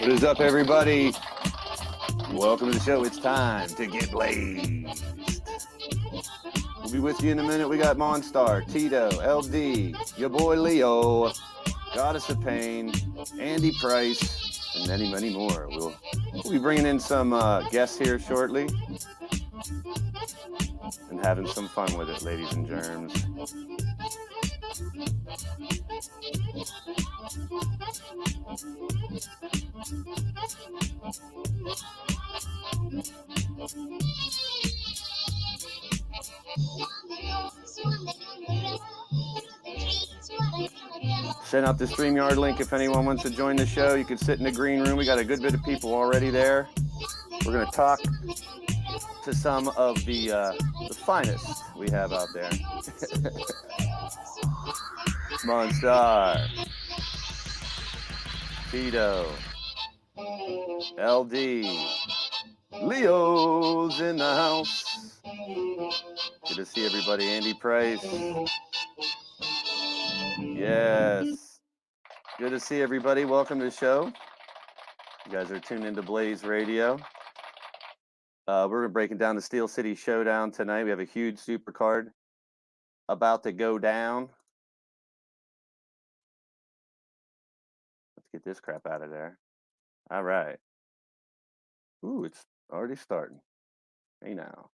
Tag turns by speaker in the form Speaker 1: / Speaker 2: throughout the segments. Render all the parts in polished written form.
Speaker 1: What is up, everybody? Welcome to the show. It's time to get blazed. We'll be with you in a minute. We got Monstar, Tito, LD, your boy Leo, Goddess of Pain, Andy Price, and many, many more. We'll be bringing in some guests here shortly and having some fun with it, ladies and germs. Send out the StreamYard link if anyone wants to join the show. You can sit in the green room. We got a good bit of people already there. We're going to talk to some of the finest we have out there. Monstar, Tito, LD, Leo's in the house. Good to see everybody. Andy Price. Yes. Good to see everybody. Welcome to the show. You guys are tuned into Blaise Radio. We're breaking down the Steel City Showdown tonight. We have a huge Supercard about to go down. Let's get this crap out of there. All right. Ooh, it's already starting. Hey now.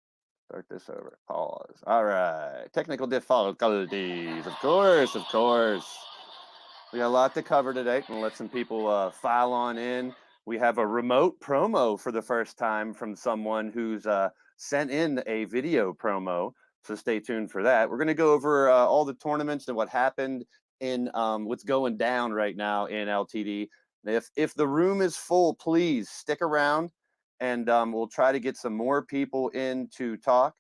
Speaker 1: Start this over. Pause. All right. Technical difficulties. Of course, of course. We got a lot to cover today. We'll let some people file on in. We have a remote promo for the first time from someone who's sent in a video promo. So stay tuned for that. We're going to go over all the tournaments and what happened in what's going down right now in LTD. If the room is full, please stick around. And we'll try to get some more people in to talk.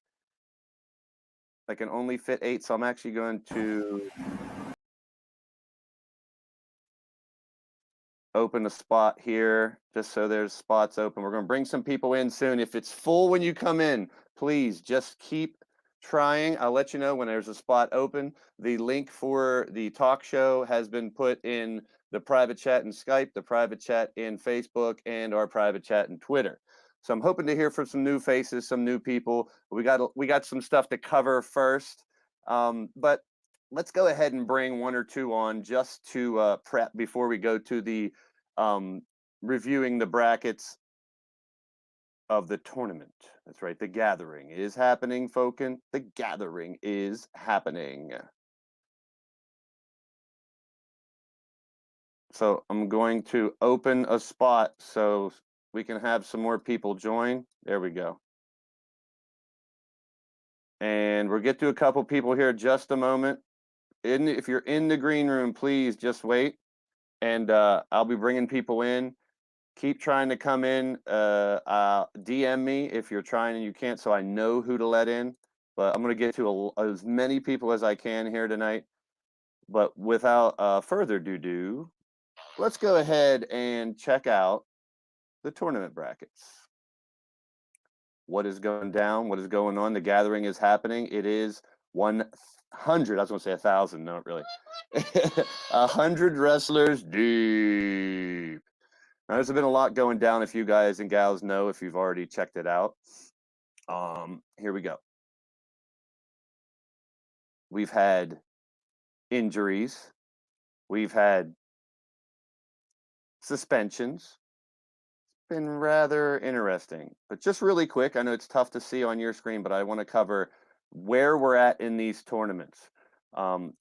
Speaker 1: I can only fit 8, so I'm actually going to open a spot here just so there's spots open. We're going to bring some people in soon. If it's full when you come in, please just keep trying. I'll let you know when there's a spot open. The link for the talk show has been put in the private chat in Skype, the private chat in Facebook, and our private chat in Twitter. So I'm hoping to hear from some new faces, some new people. We got some stuff to cover first, but let's go ahead and bring 1 or 2 on just to prep before we go to the reviewing the brackets of the tournament. That's right. The gathering is happening, Foken. The gathering is happening. So I'm going to open a spot so we can have some more people join. There we go. And we'll get to a couple people here in just a moment. If you're in the green room, please just wait. And I'll be bringing people in. Keep trying to come in. DM me if you're trying and you can't, so I know who to let in. But I'm going to get to as many people as I can here tonight. But without further ado, let's go ahead and check out the tournament brackets. What is going down? What is going on? The gathering is happening. It is 100. I was going to say 1,000. No, really. 100 wrestlers deep. Now, there's been a lot going down, if you guys and gals know, if you've already checked it out. Here we go. We've had injuries. We've had suspensions. It's been rather interesting. But just really quick, I know it's tough to see on your screen, but I want to cover where we're at in these tournaments.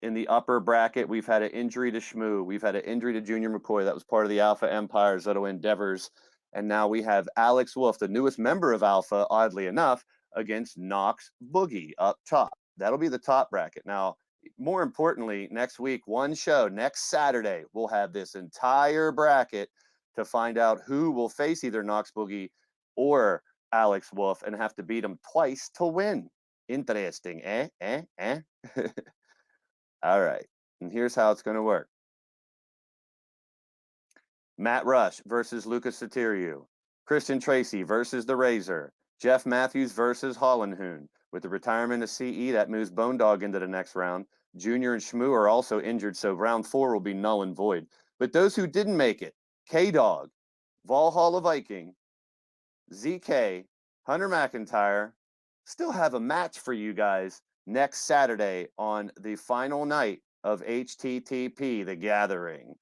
Speaker 1: In the upper bracket, we've had an injury to Shmoo. We've had an injury to Junior McCoy. That was part of the Alpha Empire's little endeavors. And now we have Alex Wolf, the newest member of Alpha, oddly enough, against Knox Boogie up top. That'll be the top bracket. Now, more importantly, next week, one show, next Saturday, we'll have this entire bracket to find out who will face either Knox Boogie or Alex Wolf and have to beat him twice to win. Interesting, eh? All right, and here's how it's going to work. Matt Rush versus Lucas Soteriou. Christian Tracy versus The Razor. Jeff Matthews versus Hollandhoon. With the retirement of CE, that moves Bone Dog into the next round. Junior and Shmoo are also injured, so round 4 will be null and void. But those who didn't make it, K-Dog, Valhalla Viking, ZK, Hunter McIntyre, still have a match for you guys next Saturday on the final night of HTTP, The Gathering.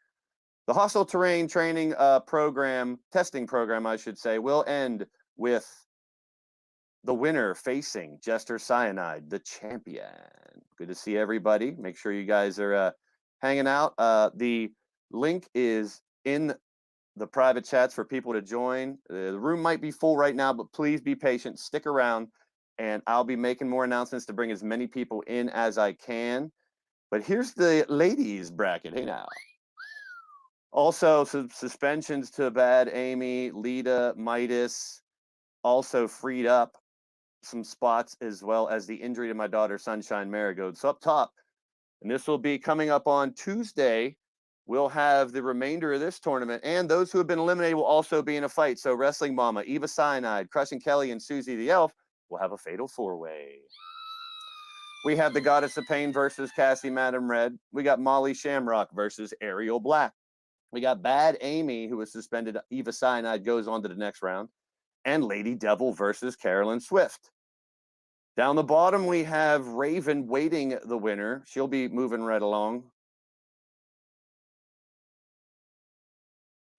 Speaker 1: The hostile terrain training testing program, I should say, will end with the winner facing Jester Cyanide, the champion. Good to see everybody. Make sure you guys are hanging out. The link is in the private chats for people to join. The room might be full right now, but please be patient. Stick around, and I'll be making more announcements to bring as many people in as I can. But here's the ladies bracket. Hey now. Also, some suspensions to Bad Amy, Lita, Midas, also freed up some spots, as well as the injury to my daughter, Sunshine Marigold. So up top, and this will be coming up on Tuesday, we'll have the remainder of this tournament, and those who have been eliminated will also be in a fight. So Wrestling Mama, Eva Cyanide, Crushing Kelly, and Susie the Elf will have a fatal 4-way. We have the Goddess of Pain versus Cassie Madam Red. We got Molly Shamrock versus Ariel Black. We got Bad Amy, who was suspended. Eva Cyanide goes on to the next round. And Lady Devil versus Carolyn Swift. Down the bottom, we have Raven waiting the winner. She'll be moving right along.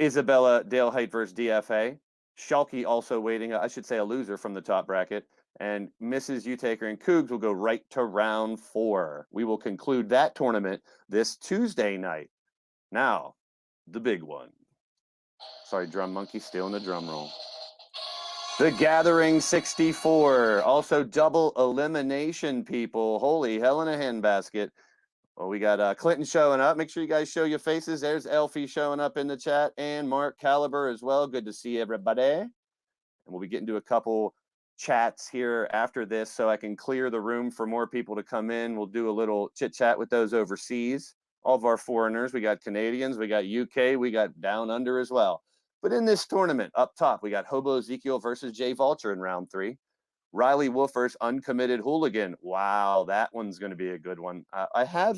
Speaker 1: Isabella Dale Height versus DFA. Shulky also waiting, I should say a loser from the top bracket. And Mrs. Utaker and Cougs will go right to round 4. We will conclude that tournament this Tuesday night. Now, the big one. Sorry, Drum Monkey, stealing the drum roll. The Gathering 64. Also double elimination, people. Holy hell in a handbasket. Well, we got Clinton showing up. Make sure you guys show your faces. There's Elfie showing up in the chat, and Mark Caliber as well. Good to see everybody. And we'll be getting to a couple chats here after this so I can clear the room for more people to come in. We'll do a little chit chat with those overseas. All of our foreigners. We got Canadians. We got UK. We got Down Under as well. But in this tournament, up top, we got Hobo Ezekiel versus Jay Vulture in round 3. Riley Wolf versus Uncommitted Hooligan. Wow, that one's going to be a good one. I have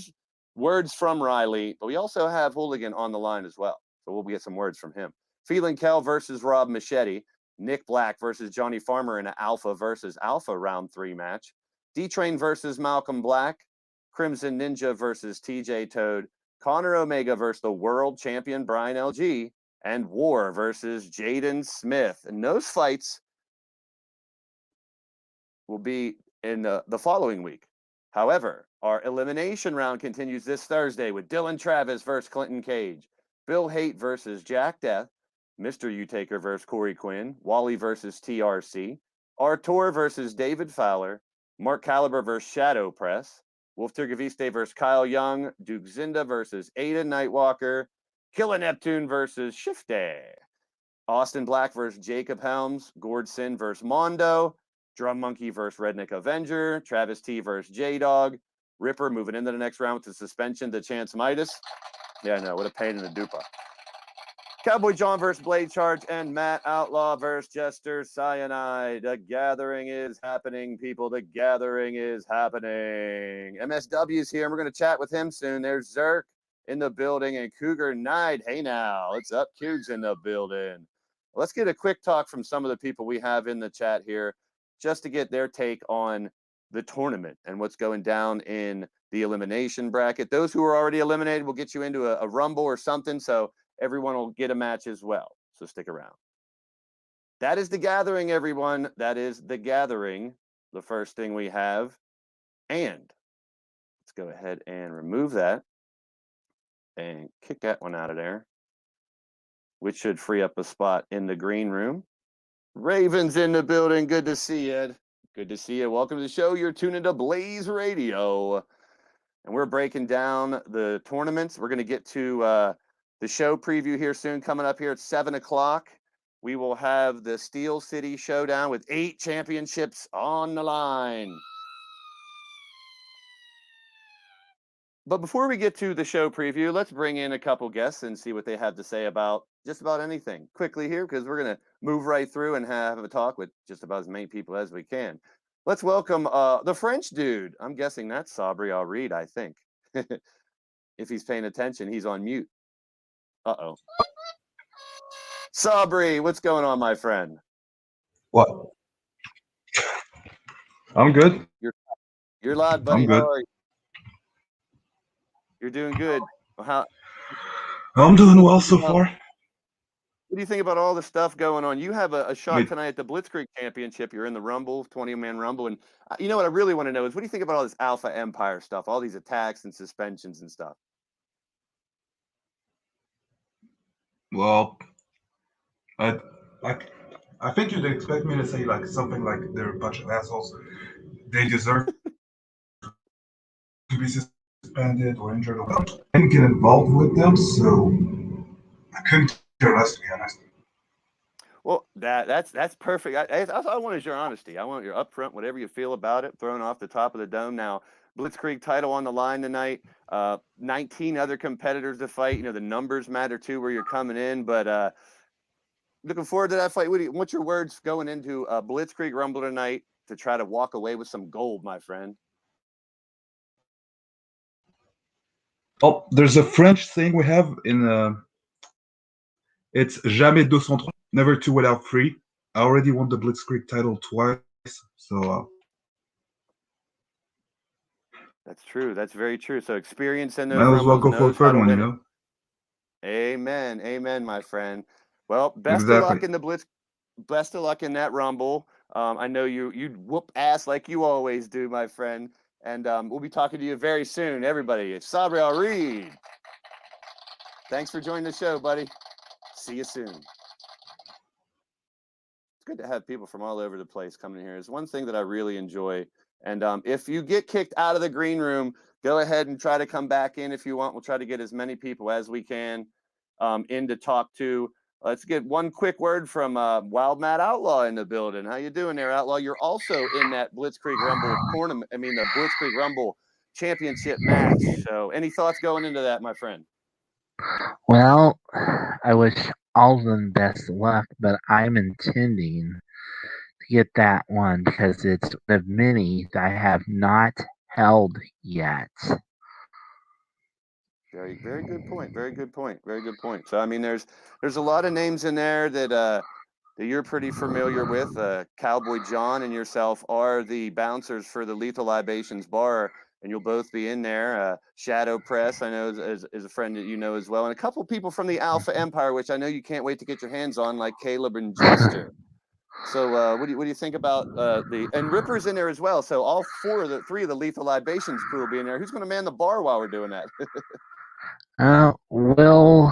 Speaker 1: words from Riley, but we also have Hooligan on the line as well. So we'll get some words from him. Feeling Kel versus Rob Machete. Nick Black versus Johnny Farmer in an Alpha versus Alpha round 3 match. D-Train versus Malcolm Black. Crimson Ninja versus TJ Toad. Connor Omega versus the world champion Brian LG. And War versus Jaden Smith. And those fights will be in the following week. However, our elimination round continues this Thursday with Dylan Travis versus Clinton Cage, Bill Haight versus Jack Death, Mr. U-Taker versus Corey Quinn, Wally versus TRC, Artur versus David Fowler, Mark Caliber versus Shadow Press, Wolf Turgaviste versus Kyle Young, Duke Zinda versus Aiden Nightwalker, Killer Neptune versus Shifty, Austin Black versus Jacob Helms, Gord Sin versus Mondo, Drum Monkey versus Redneck Avenger, Travis T versus J-Dog, Ripper moving into the next round with the suspension to Chance Midas. Yeah, I know, what a pain in the dupa. Cowboy John versus Blade Charge, and Matt Outlaw versus Jester Cyanide. The gathering is happening, people. The gathering is happening. MSW's here, and we're going to chat with him soon. There's Zerk in the building, and Cougar Knight. Hey now, what's up? Cougs in the building. Let's get a quick talk from some of the people we have in the chat here, just to get their take on the tournament and what's going down in the elimination bracket. Those who are already eliminated will get you into a rumble or something, so everyone will get a match as well. So stick around. That is the gathering, everyone. That is the gathering. The first thing we have. And let's go ahead and remove that and kick that one out of there, which should free up a spot in the green room. Raven's in the building. Good to see you, Ed. Good to see you. Welcome to the show. You're tuning to Blaze Radio. And we're breaking down the tournaments. We're going to get to the show preview here soon, coming up here at 7 o'clock. We will have the Steel City Showdown with 8 championships on the line. But before we get to the show preview, let's bring in a couple guests and see what they have to say about just about anything quickly here, because we're going to move right through and have a talk with just about as many people as we can. Let's welcome the French dude. I'm guessing that's Sabri Al-Reed, I think. If he's paying attention, he's on mute. Uh-oh. Sabri, what's going on, my friend?
Speaker 2: What? I'm good.
Speaker 1: You're loud, buddy.
Speaker 2: I'm good.
Speaker 1: How are you? You're doing good.
Speaker 2: I'm doing well so far.
Speaker 1: What do you think about all the stuff going on? You have a shot tonight at the Blitzkrieg Championship. You're in the Rumble, 20-man Rumble. And you know what I really want to know is, what do you think about all this Alpha Empire stuff, all these attacks and suspensions and stuff?
Speaker 2: Well, I think you'd expect me to say like something like they're a bunch of assholes. They deserve to be suspended or injured. I didn't get involved with them, so I couldn't care less, to be honest.
Speaker 1: Well, that's perfect. I want is your honesty. I want your upfront, whatever you feel about it, thrown off the top of the dome. Now, Blitzkrieg title on the line tonight. 19 other competitors to fight. You know, the numbers matter too, where you're coming in. But looking forward to that fight. What's your words going into Blitzkrieg Rumble tonight to try to walk away with some gold, my friend?
Speaker 2: Oh, there's a French thing we have in it's jamais 203, never 2 without 3. I already won the Blitzkrieg title twice, so
Speaker 1: that's true. That's very true. So experience in those
Speaker 2: might as well
Speaker 1: Rumbles,
Speaker 2: go for a third one, you know.
Speaker 1: Amen, amen, my friend. Well, best of luck in the Blitz. Best of luck in that Rumble. I know you whoop ass like you always do, my friend. And we'll be talking to you very soon, everybody. It's Sabri Al-Reed. Thanks for joining the show, buddy. See you soon. It's good to have people from all over the place coming here. It's one thing that I really enjoy. And if you get kicked out of the green room, go ahead and try to come back in if you want. We'll try to get as many people as we can in to talk to. Let's get one quick word from Wild Matt Outlaw in the building. How you doing there, Outlaw? You're also in that Blitzkrieg Rumble tournament. I mean, the Blitzkrieg Rumble championship match. So any thoughts going into that, my friend?
Speaker 3: Well, I wish all of them best of luck, but I'm intending to get that one because it's one of many that I have not held yet.
Speaker 1: Very, very good point. Very good point. Very good point. So, I mean, there's a lot of names in there that you're pretty familiar with. Cowboy John and yourself are the bouncers for the Lethal Libations Bar, and you'll both be in there. Shadow Press, I know, is a friend that you know as well. And a couple people from the Alpha Empire, which I know you can't wait to get your hands on, like Caleb and Jester. So what do you think about and Ripper's in there as well? So all three of the Lethal Libations crew will be in there. Who's going to man the bar while we're doing that?
Speaker 3: We'll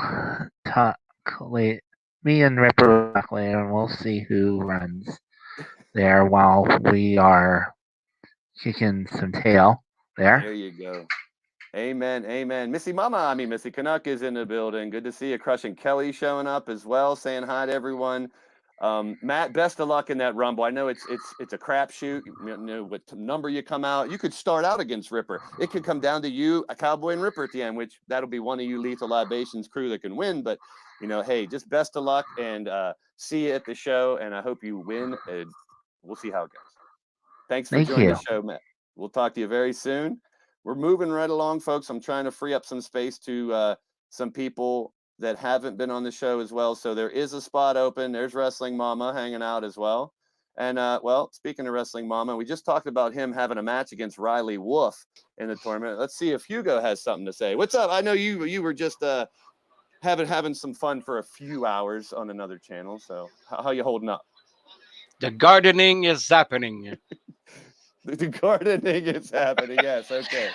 Speaker 3: talk later. Me and Ripper will talk later, and we'll see who runs there while we are kicking some tail there.
Speaker 1: There you go. Amen, amen. Missy Canuck is in the building. Good to see you. Crushing Kelly showing up as well, saying hi to everyone. Matt, best of luck in that Rumble. I know it's a crapshoot. You know what number you come out. You could start out against Ripper. It could come down to you, a Cowboy and Ripper at the end, which that'll be one of you Lethal Libations crew that can win. But hey, just best of luck and see you at the show. And I hope you win. And we'll see how it goes. Thanks for joining the show, Matt. We'll talk to you very soon. We're moving right along, folks. I'm trying to free up some space to some people that haven't been on the show as well. So there is a spot open. There's Wrestling Mama hanging out as well. And, well, speaking of Wrestling Mama, we just talked about him having a match against Riley Wolf in the tournament. Let's see if Hugo has something to say. What's up? I know you were just having some fun for a few hours on another channel. So how you holding up?
Speaker 4: The gardening is happening.
Speaker 1: The gardening is happening. Yes, okay.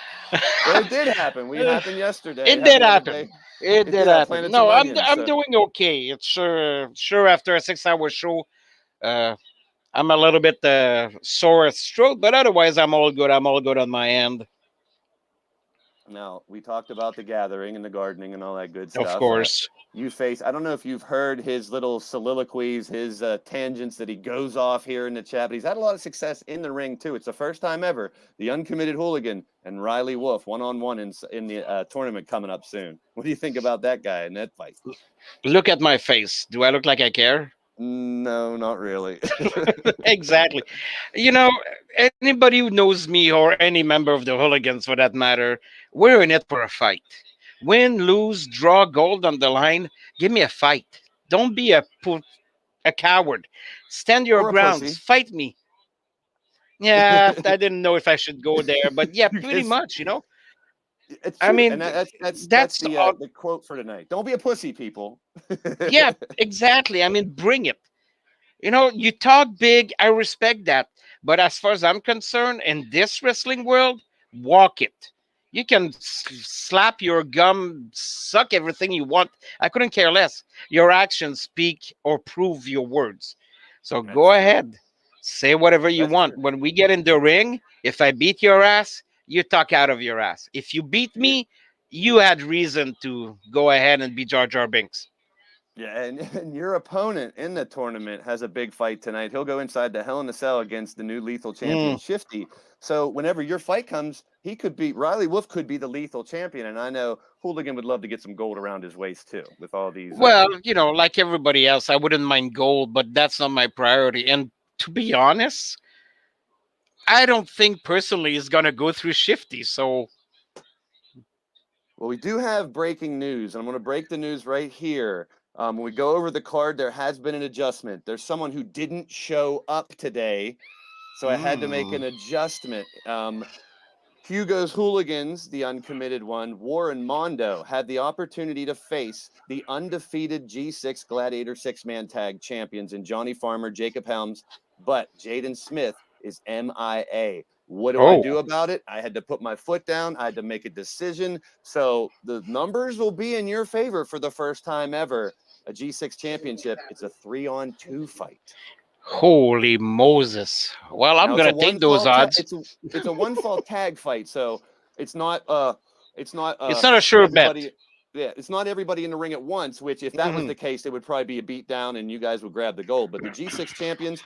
Speaker 1: Well, it did happen. We happened yesterday.
Speaker 4: It did happen. It did happen. No, I'm doing okay. It's sure after a 6-hour show, I'm a little bit sore at throat, but otherwise I'm all good. I'm all good on my end.
Speaker 1: Now, we talked about the gathering and the gardening and all that good stuff.
Speaker 4: Of course.
Speaker 1: I don't know if you've heard his little soliloquies, his tangents that he goes off here in the chat, but he's had a lot of success in the ring, too. It's the first time ever. The Uncommitted Hooligan and Riley Wolf one-on-one in the tournament coming up soon. What do you think about that guy in that fight?
Speaker 4: Look at my face. Do I look like I care?
Speaker 1: No, not really.
Speaker 4: Exactly. Anybody who knows me or any member of the Hooligans for that matter, we're in it for a fight. Win, lose, draw, gold on the line. Give me a fight. Don't be a coward. Stand your grounds. Fight me. Yeah, I didn't know if I should go there, but yeah, pretty much,
Speaker 1: It's true. I mean, and that's the quote for tonight. Don't be a pussy, people.
Speaker 4: Yeah, exactly. I mean, bring it. You talk big. I respect that. But as far as I'm concerned, in this wrestling world, walk it. You can slap your gum, suck everything you want. I couldn't care less. Your actions speak or prove your words. So go ahead. Say whatever you want. True. When we get in the ring, if I beat your ass, you talk out of your ass. If you beat me, you had reason to go ahead and be Jar Jar Binks.
Speaker 1: Yeah, and your opponent in the tournament has a big fight tonight. He'll go inside the Hell in a Cell against the new Lethal Champion, Shifty. So whenever your fight comes, Riley Wolf could be the Lethal Champion. And I know Hooligan would love to get some gold around his waist, too, with all these.
Speaker 4: Well, like everybody else, I wouldn't mind gold, but that's not my priority. And to be honest, I don't think personally is going to go through Shifty. So.
Speaker 1: Well, we do have breaking news. I'm going to break the news right here. When we go over the card, there has been an adjustment. There's someone who didn't show up today, so I had to make an adjustment. Hugo's Hooligans, the uncommitted one, Warren Mondo, had the opportunity to face the undefeated G6 Gladiator 6-man tag champions in Johnny Farmer, Jacob Helms, but Jaden Smith is MIA. What do I do about it? I had to put my foot down. I had to make a decision. So the numbers will be in your favor for the first time ever. A G6 championship. It's a 3-on-2 fight.
Speaker 4: Holy Moses. Well, I'm going to take those odds.
Speaker 1: It's a one-fall tag fight. So it's not a
Speaker 4: sure bet.
Speaker 1: Yeah, it's not everybody in the ring at once, which if that was the case, it would probably be a beat down and you guys would grab the gold. But the G6 champions,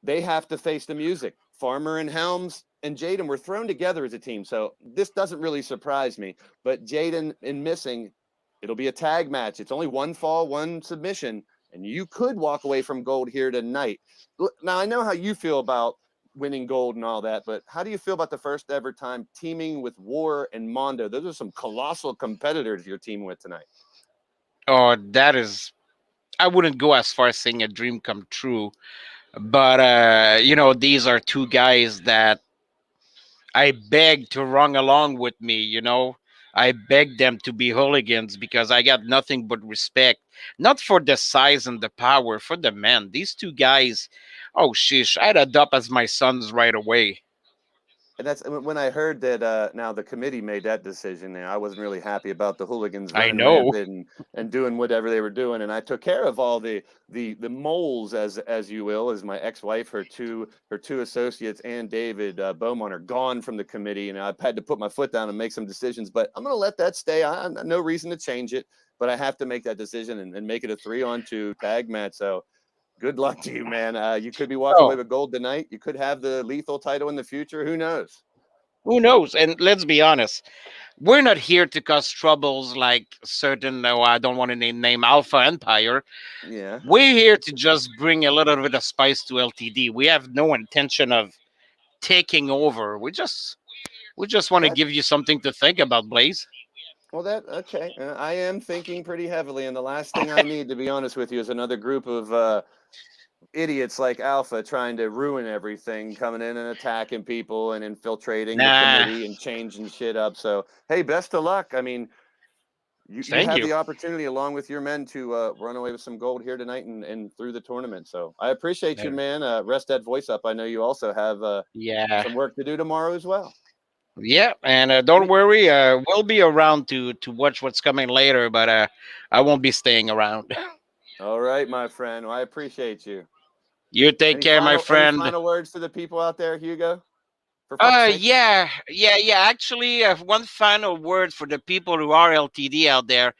Speaker 1: they have to face the music. Farmer and Helms and Jaden were thrown together as a team. So this doesn't really surprise me. But Jaden, in missing, it'll be a tag match. It's only one fall, one submission, and you could walk away from gold here tonight. Now, I know how you feel about winning gold and all that, but how do you feel about the first ever time teaming with War and Mondo? Those are some colossal competitors you're teaming with tonight.
Speaker 4: Oh, I wouldn't go as far as saying a dream come true. But, these are two guys that I beg to run along with me, I beg them to be hooligans because I got nothing but respect. Not for the size and the power, for the men. These two guys, oh sheesh, I'd adopt as my sons right away.
Speaker 1: And that's when I heard that now the committee made that decision. And I wasn't really happy about the hooligans
Speaker 4: I
Speaker 1: running
Speaker 4: know.
Speaker 1: rampant and doing whatever they were doing. And I took care of all the moles, as you will, as my ex-wife, her two associates, and David Beaumont are gone from the committee, and I've had to put my foot down and make some decisions. But I'm going to let that stay. I no reason to change it, but I have to make that decision and make it a 3-on-2 tag match. So good luck to you, man. You could be walking away
Speaker 4: Oh,
Speaker 1: with gold tonight. You could have the lethal title in the future. Who knows?
Speaker 4: who knows? And let's be honest, we're not here to cause troubles like certain, no, I don't want to name Alpha Empire.
Speaker 1: Yeah.
Speaker 4: We're here to just bring a little bit of spice to LTD. We have no intention of taking over. We just want to
Speaker 1: That
Speaker 4: give you something to think about, Blaze.
Speaker 1: well, that okay. I am thinking pretty heavily, and the last thing I need, to be honest with you, is another group of idiots like Alpha trying to ruin everything, coming in and attacking people and infiltrating the
Speaker 4: Nah,
Speaker 1: committee and changing shit up. So, hey, best of luck. I mean, you
Speaker 4: thank
Speaker 1: have
Speaker 4: you.
Speaker 1: the opportunity, along with your men, to run away with some gold here tonight and through the tournament. So, I appreciate you,
Speaker 4: There.
Speaker 1: man. Rest that voice up. I know you also have
Speaker 4: Yeah,
Speaker 1: some work to do tomorrow as well.
Speaker 4: yeah, and don't
Speaker 1: Any
Speaker 4: worry, we'll be around to watch what's coming later, but I won't be staying around.
Speaker 1: All right, my friend. Well, I appreciate you.
Speaker 4: You take care, my
Speaker 1: Any
Speaker 4: friend.
Speaker 1: final words for the people out there, Hugo? For fuck's sake.
Speaker 4: Yeah. Actually, one final word for the people who are LTD out there.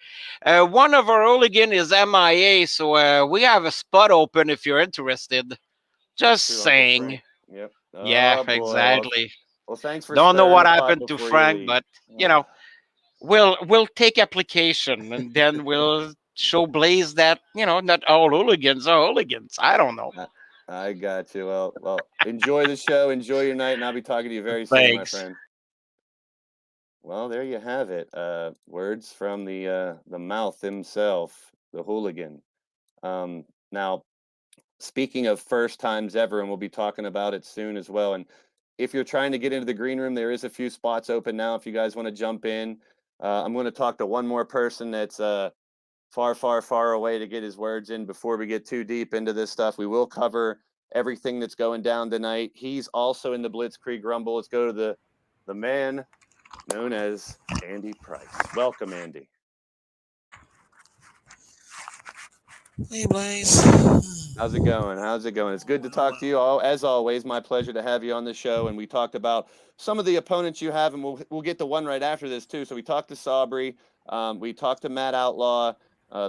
Speaker 4: One of our hooligan is MIA, so we have a spot open if you're interested. Just
Speaker 1: True, Uncle Frank.
Speaker 4: saying.
Speaker 1: Yep.
Speaker 4: Yeah,
Speaker 1: Oh boy.
Speaker 4: exactly.
Speaker 1: Well, thanks for
Speaker 4: Don't know
Speaker 1: stirring
Speaker 4: what
Speaker 1: the pot
Speaker 4: happened to
Speaker 1: before you
Speaker 4: Frank,
Speaker 1: leave.
Speaker 4: but you know, we'll take application and then we'll show Blaze that not all hooligans are hooligans. I don't know.
Speaker 1: I, I got you. Well, enjoy the show. Enjoy your night, and I'll be talking to you very soon, my
Speaker 4: Thanks.
Speaker 1: friend. Well, there you have it. Words from the mouth himself, the hooligan. Now, speaking of first times ever, and we'll be talking about it soon as well. And if you're trying to get into the green room, there is a few spots open now. If you guys want to jump in, I'm going to talk to one more person that's far, far, far away to get his words in before we get too deep into this stuff. We will cover everything that's going down tonight. He's also in the Blitzkrieg Rumble. Let's go to the man known as Andy Price. Welcome, Andy.
Speaker 5: Hey, Blaze.
Speaker 1: How's it going? How's it going? It's good to talk to you. As always, my pleasure to have you on the show. And we talked about some of the opponents you have, and we'll get to one right after this too. So we talked to Sabri, we talked to Matt Outlaw,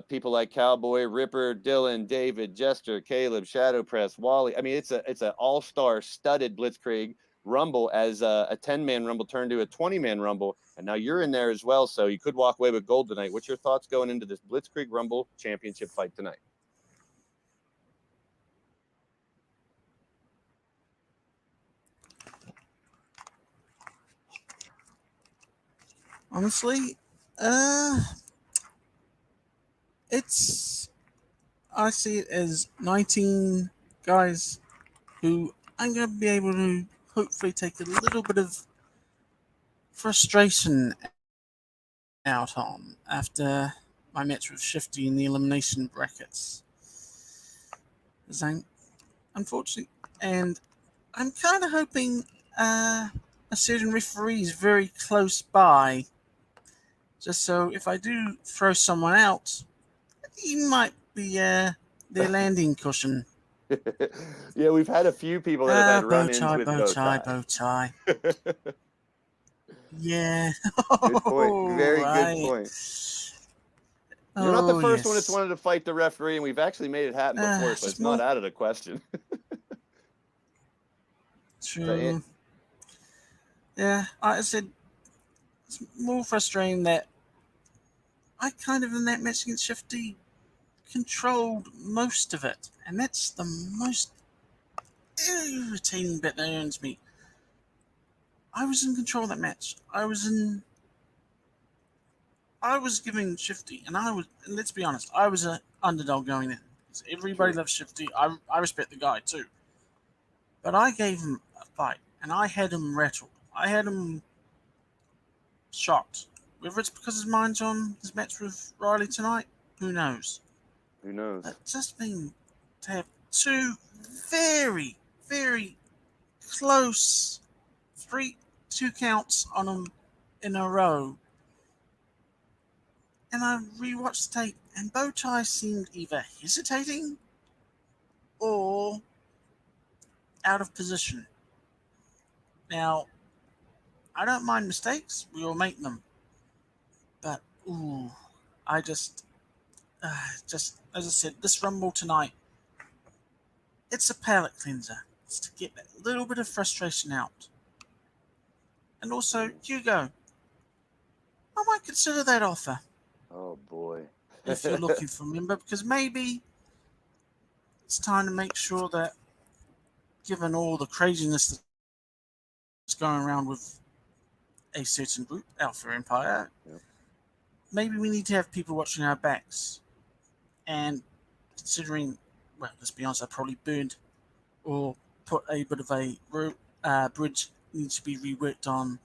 Speaker 1: people like Cowboy, Ripper, Dylan, David, Jester, Caleb, Shadow Press, Wally. I mean, it's an all-star studded Blitzkrieg Rumble, as a 10-man Rumble turned to a 20-man Rumble, and now you're in there as well. So you could walk away with gold tonight. What's your thoughts going into this Blitzkrieg Rumble championship fight tonight?
Speaker 5: Honestly, it's I see it as 19 guys who I'm going to be able to hopefully take a little bit of frustration out on after my match with Shifty in the elimination brackets. As unfortunately, and I'm kind of hoping a certain referee is very close by, just so if I do throw someone out, he might be their landing cushion.
Speaker 1: Yeah, we've had a few people that have had
Speaker 5: Bow
Speaker 1: run-ins
Speaker 5: tie,
Speaker 1: with
Speaker 5: bow
Speaker 1: bow
Speaker 5: tie,
Speaker 1: tie.
Speaker 5: bow tie. Yeah.
Speaker 1: Good point. Very good
Speaker 5: Right.
Speaker 1: point. You're not the
Speaker 5: Oh,
Speaker 1: first one that's
Speaker 5: yes.
Speaker 1: wanted to fight the referee, and we've actually made it happen before, so it's not
Speaker 5: Small.
Speaker 1: out of the question. So,
Speaker 5: True. Yeah, I said it's more frustrating that I kind of in that match against Shifty controlled most of it, and that's the most irritating bit that earns me. I was in control of that match. I was giving Shifty, and let's be honest, I was an underdog going in. Everybody
Speaker 1: True.
Speaker 5: loves Shifty. I respect the guy too. But I gave him a fight, and I had him rattled. I had him shocked. Whether it's because his mind's on his match with Riley tonight, who knows?
Speaker 1: Who knows?
Speaker 5: But just being to have two very, very close two counts on them in a row. And I rewatched the tape, and Bowtie seemed either hesitating or out of position. Now, I don't mind mistakes. We all make them. But, I just, as I said, this Rumble tonight, it's a palate cleanser. It's to get a little bit of frustration out. And also, Hugo, I might consider that offer.
Speaker 1: Oh, boy.
Speaker 5: If you're looking for a member, because maybe it's time to make sure that, given all the craziness that's going around with a certain group, Alpha Empire, maybe we need to have people watching our backs. And considering, well, let's be honest, I probably burned or put a bit of a bridge needs to be reworked on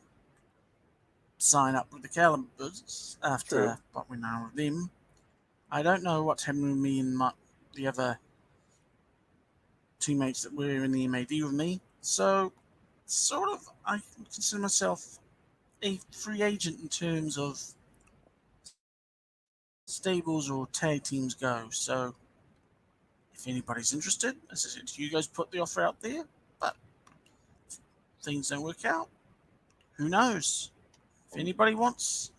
Speaker 5: sign up with the calibers after what we know of them. I don't know what's happening with me and the other teammates that were in the MAD with me. So, sort of, I consider myself a free agent in terms of stables or tag teams go. So, if anybody's interested, as I said, you guys put the offer out there, but if things don't work out, who knows? If anybody wants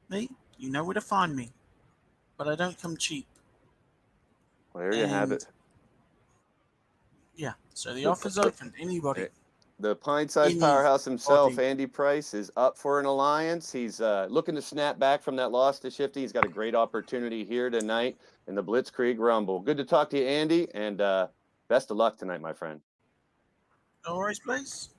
Speaker 5: me, you know where to find me. But I don't come cheap.
Speaker 1: Well, there you have it.
Speaker 5: Yeah, so the offer's open. Anybody.
Speaker 1: The pint-sized powerhouse himself, Andy Price, is up for an alliance. He's looking to snap back from that loss to Shifty. He's got a great opportunity here tonight in the Blitzkrieg Rumble. Good to talk to you, Andy, and best of luck tonight, my friend.
Speaker 5: No worries, Blaise.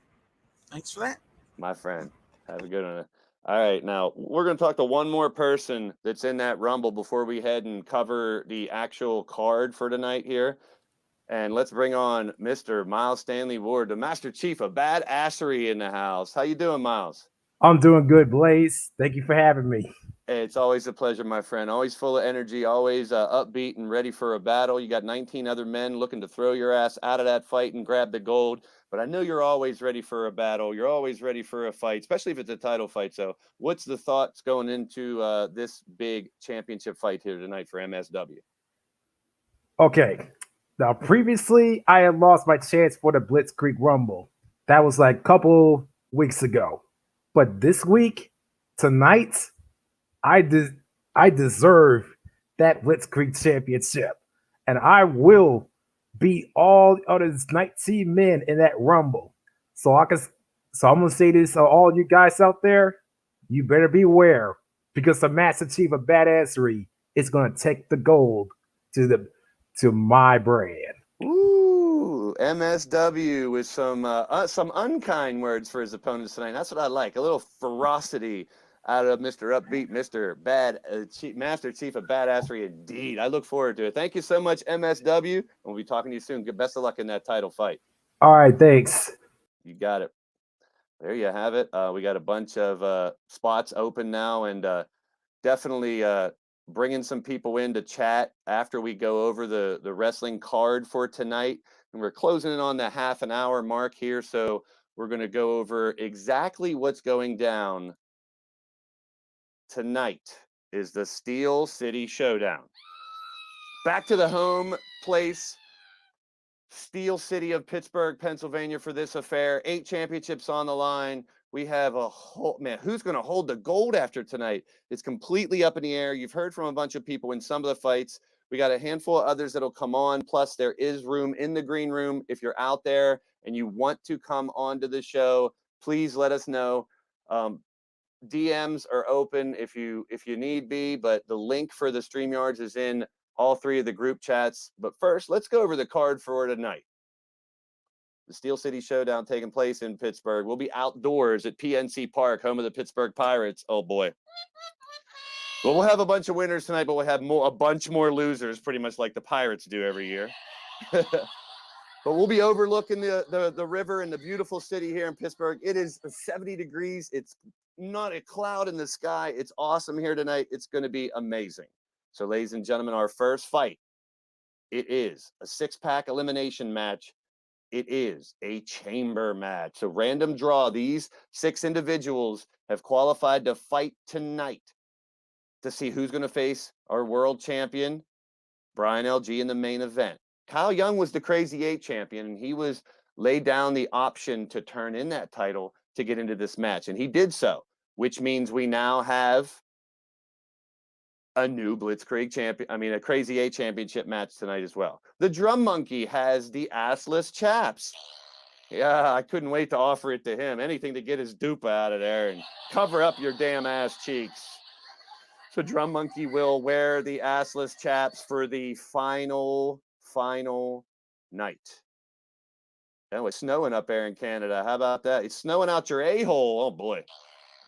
Speaker 5: Thanks for that.
Speaker 1: My friend. Have a good one. All right, now we're going to talk to one more person that's in that Rumble before we head and cover the actual card for tonight here. And let's bring on Mr. Miles Stanley Ward, the Master Chief of Badassery in the house. How you doing, Miles?
Speaker 6: I'm doing good, Blaise. Thank you for having me.
Speaker 1: It's always a pleasure, my friend. Always full of energy, always upbeat and ready for a battle. You got 19 other men looking to throw your ass out of that fight and grab the gold. But I know you're always ready for a battle. You're always ready for a fight, especially if it's a title fight. So what's the thoughts going into this big championship fight here tonight for MSW?
Speaker 6: Okay. Now, previously, I had lost my chance for the Blitzkrieg Rumble. That was like a couple weeks ago. But this week, tonight, I deserve that Blitzkrieg championship. And I will beat all other 19 men in that Rumble. So I'm going to say this to all you guys out there. You better beware, because the Master Chief of Badassery is going to take the gold to my brand.
Speaker 1: Ooh, MSW with some unkind words for his opponents tonight. That's what I like. A little ferocity out of Mr. Upbeat, Mr. Master Chief of Badassery. Indeed, I look forward to it. Thank you so much, MSW. We'll be talking to you soon. Good best of luck in that title fight.
Speaker 6: All right, thanks.
Speaker 1: You got it. There you have it. We got a bunch of spots open now, and definitely bringing some people in to chat after we go over the wrestling card for tonight. And we're closing in on the half an hour mark here, so we're going to go over exactly what's going down tonight. Is the Steel City Showdown. Back to the home place, Steel City of Pittsburgh, Pennsylvania, for this affair. 8 championships on the line. We have a whole, man, who's going to hold the gold after tonight? It's completely up in the air. You've heard from a bunch of people in some of the fights. We got a handful of others that'll come on. Plus, there is room in the green room. If you're out there and you want to come onto the show, please let us know. DMs are open if you need be, but the link for the StreamYards is in all 3 of the group chats. But first, let's go over the card for tonight. The Steel City Showdown taking place in Pittsburgh. We'll be outdoors at PNC Park, home of the Pittsburgh Pirates. Oh, boy. Well, we'll have a bunch of winners tonight, but we'll have a bunch more losers, pretty much like the Pirates do every year. But we'll be overlooking the river and the beautiful city here in Pittsburgh. It is 70 degrees. It's not a cloud in the sky. It's awesome here tonight. It's going to be amazing. So, ladies and gentlemen, our first fight, it is a 6-pack elimination match. It is a chamber match. So, random draw. These 6 individuals have qualified to fight tonight to see who's going to face our world champion, Brian LG, in the main event. Kyle Young was the Crazy 8 champion, and he was laid down the option to turn in that title to get into this match, and he did so, which means we now have a new Blitzkrieg champion. I mean, a Crazy 8 championship match tonight as well. The Drum Monkey has the assless chaps. Yeah, I couldn't wait to offer it to him. Anything to get his dupa out of there and cover up your damn ass cheeks. So Drum Monkey will wear the assless chaps for the final night. Oh, it's snowing up there in Canada. How about that? It's snowing out your a-hole. Oh, boy.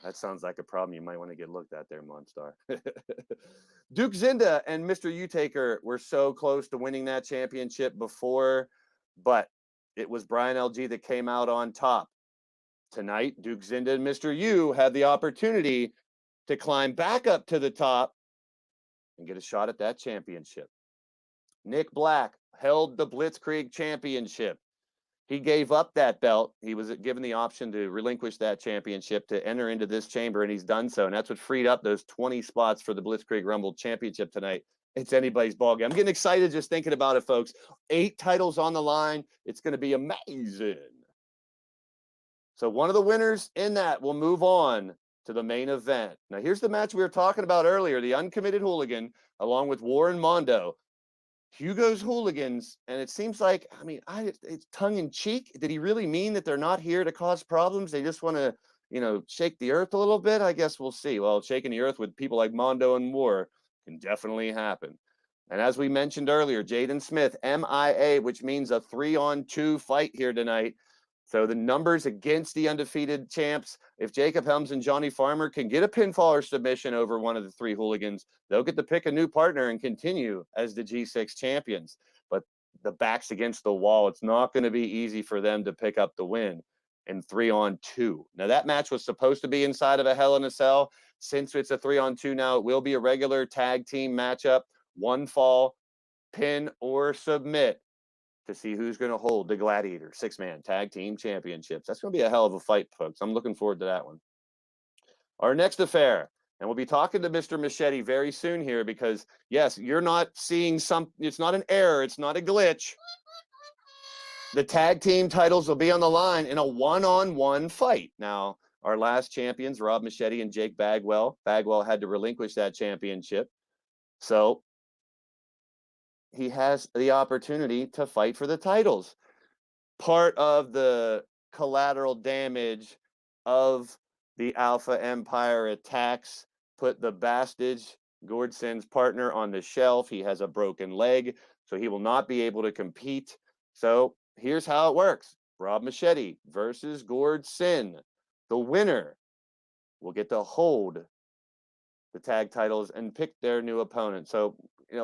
Speaker 1: That sounds like a problem you might want to get looked at there, Monstar. Duke Zinda and Mr. U-Taker were so close to winning that championship before, but it was Brian LG that came out on top. Tonight, Duke Zinda and Mr. U have the opportunity to climb back up to the top and get a shot at that championship. Nick Black held the Blitzkrieg championship. He gave up that belt. He was given the option to relinquish that championship to enter into this chamber, and he's done so. And that's what freed up those 20 spots for the Blitzkrieg Rumble championship tonight. It's anybody's ballgame. I'm getting excited just thinking about it, folks. 8 titles on the line. It's going to be amazing. So one of the winners in that will move on to the main event. Now, here's the match we were talking about earlier, the Uncommitted Hooligan, along with Warren Mondo. Hugo's Hooligans, and it seems like, I mean, it's tongue-in-cheek. Did he really mean that they're not here to cause problems? They just want to, shake the earth a little bit? I guess we'll see. Well, shaking the earth with people like Mondo and Moore can definitely happen. And as we mentioned earlier, Jaden Smith, MIA, which means a 3-on-2 fight here tonight. So the numbers against the undefeated champs, if Jacob Helms and Johnny Farmer can get a pinfall or submission over one of the 3 hooligans, they'll get to pick a new partner and continue as the G6 champions. But the back's against the wall. It's not going to be easy for them to pick up the win in 3-on-2. Now, that match was supposed to be inside of a Hell in a Cell. Since it's a 3-on-2 now, it will be a regular tag team matchup. 1 fall, pin, or submit to see who's going to hold the Gladiator 6-man tag team championships. That's going to be a hell of a fight, folks. I'm looking forward to that one. Our next affair, and we'll be talking to Mr. Machete very soon here because, yes, you're not seeing it's not an error. It's not a glitch. The tag team titles will be on the line in a 1-on-1 fight. Now, our last champions, Rob Machete and Jake Bagwell. Bagwell had to relinquish that championship. So he has the opportunity to fight for the titles. Part of the collateral damage of the Alpha Empire attacks put the Bastage, Gordsen's partner, on the shelf. He has a broken leg, so he will not be able to compete. So here's how it works. Rob Machete versus Gordsen. The winner will get to hold the tag titles and pick their new opponent. So,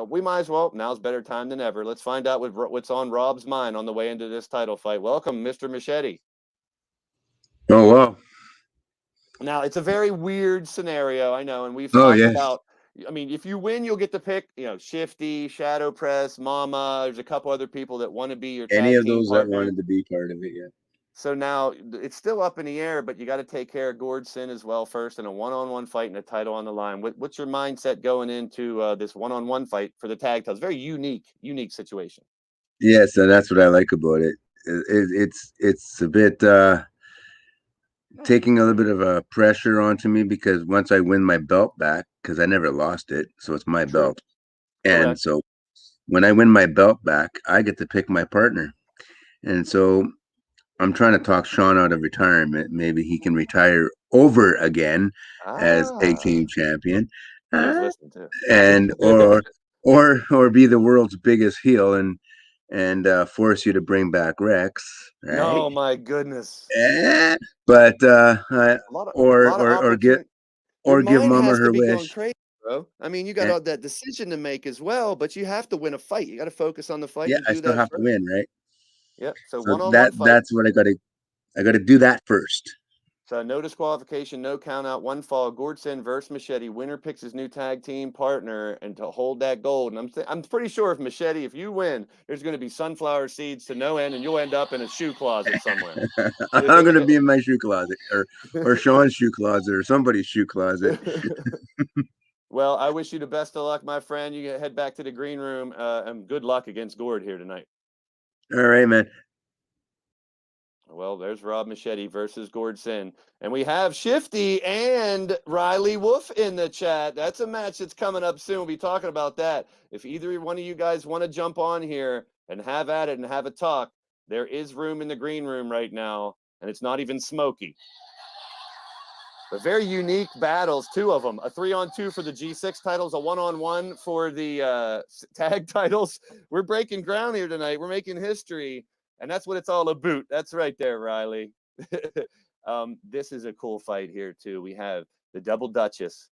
Speaker 1: we might as well. Now's better time than ever. Let's find out what's on Rob's mind on the way into this title fight. Welcome, Mr. Machete.
Speaker 7: Oh, wow.
Speaker 1: Now, it's a very weird scenario, I know, and we've talked about, I mean, if you win, you'll get to pick, Shifty, Shadow Press, Mama. There's a couple other people that want to be your
Speaker 7: any
Speaker 1: tag
Speaker 7: of
Speaker 1: team
Speaker 7: those
Speaker 1: partner.
Speaker 7: that wanted to be part of it, yeah.
Speaker 1: So now it's still up in the air, but you got to take care of Gordsen as well first in a 1-on-1 fight and a title on the line. What's your mindset going into this 1-on-1 fight for the tag titles? Very unique situation.
Speaker 7: Yes, and that's what I like about it. It's a bit taking a little bit of pressure onto me because once I win my belt back, because I never lost it, so it's my belt. And so when I win my belt back, I get to pick my partner. And so I'm trying to talk Sean out of retirement. Maybe he can retire over again as tag team champion, and or be the world's biggest heel and force you to bring back Rex. Right?
Speaker 1: Oh my goodness!
Speaker 7: But give Mama her wish.
Speaker 1: Crazy, bro. I mean, you got all that decision to make as well, but you have to win a fight. You got to focus on the fight.
Speaker 7: Yeah, I still have to win, right?
Speaker 1: Yep. So
Speaker 7: that's what I got to do that first.
Speaker 1: So no disqualification, no count out, one fall. Gordson versus Machete. Winner picks his new tag team partner and to hold that gold. And I'm pretty sure if Machete, if you win, there's going to be sunflower seeds to no end, and you'll end up in a shoe closet somewhere.
Speaker 7: I'm going to be in my shoe closet or Sean's shoe closet or somebody's shoe closet.
Speaker 1: Well, I wish you the best of luck, my friend. You head back to the green room, and good luck against Gord here tonight.
Speaker 7: All right, man.
Speaker 1: Well, there's Rob Machete versus Gordson. And we have Shifty and Riley Wolf in the chat. That's a match that's coming up soon. We'll be talking about that. If either one of you guys want to jump on here and have at it and have a talk, there is room in the green room right now, and it's not even smoky. But very unique battles, two of them. A 3-on-2 for the G6 titles, a 1-on-1 for the tag titles. We're breaking ground here tonight. We're making history. And that's what it's all about. That's right there, Riley. This is a cool fight here, too. We have the Double Duchess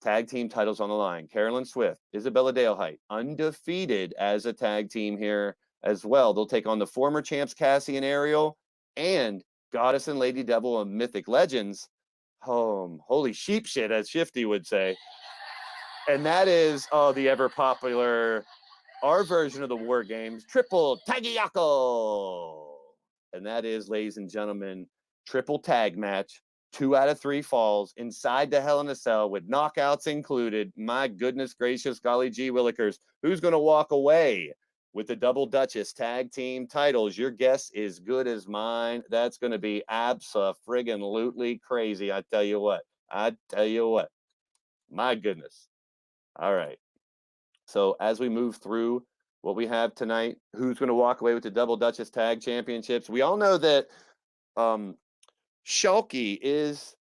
Speaker 1: tag team titles on the line. Carolyn Swift, Isabella Dalehite, undefeated as a tag team here as well. They'll take on the former champs Cassie and Ariel and Goddess and Lady Devil of Mythic Legends. Holy sheep shit, as Shifty would say. And that is the ever popular, our version of the War Games, Triple Tagiako. And that is, ladies and gentlemen, triple tag match, 2 out of 3 falls inside the Hell in a Cell with knockouts included. My goodness gracious, golly gee willikers. Who's going to walk away with the Double Duchess tag team titles? Your guess is good as mine. That's going to be abso-friggin-lutely crazy. I tell you what. My goodness. All right. So as we move through what we have tonight, who's going to walk away with the Double Duchess Tag Championships? We all know that Shulky is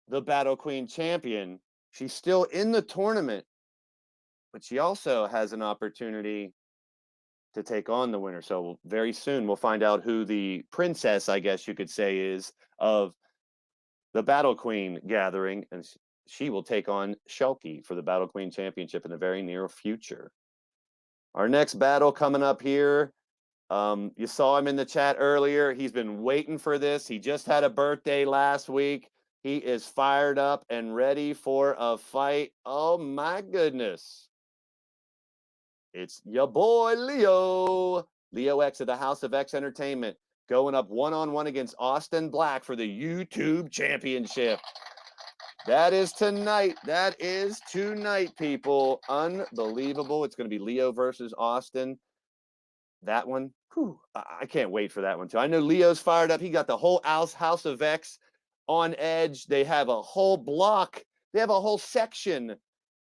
Speaker 1: the Battle Queen champion. She's still in the tournament, but she also has an opportunity to take on the winner. So very soon we'll find out who the princess, I guess you could say, is of the Battle Queen gathering, and she will take on Shulky for the Battle Queen Championship in the very near future. Our next battle coming up here, you saw him in the chat earlier. He's been waiting for this. He just had a birthday last week. He is fired up and ready for a fight. Oh my goodness. It's your boy Leo. Leo X of the House of X Entertainment going up 1-on-1 against Austin Black for the YouTube Championship. That is tonight. That is tonight, people. Unbelievable. It's going to be Leo versus Austin. That one, I can't wait for that one, too. I know Leo's fired up. He got the whole House of X on edge. They have a whole block. They have a whole section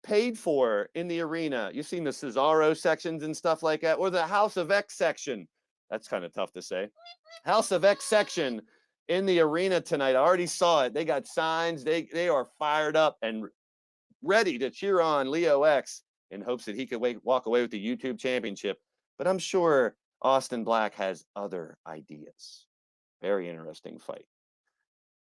Speaker 1: paid for in the arena. You've seen the Cesaro sections and stuff like that, or the House of X section. That's kind of tough to say. House of X section in the arena tonight. I already saw it. They got signs. They are fired up and ready to cheer on Leo X in hopes that he could walk away with the YouTube Championship. But I'm sure Austin Black has other ideas. Very interesting fight.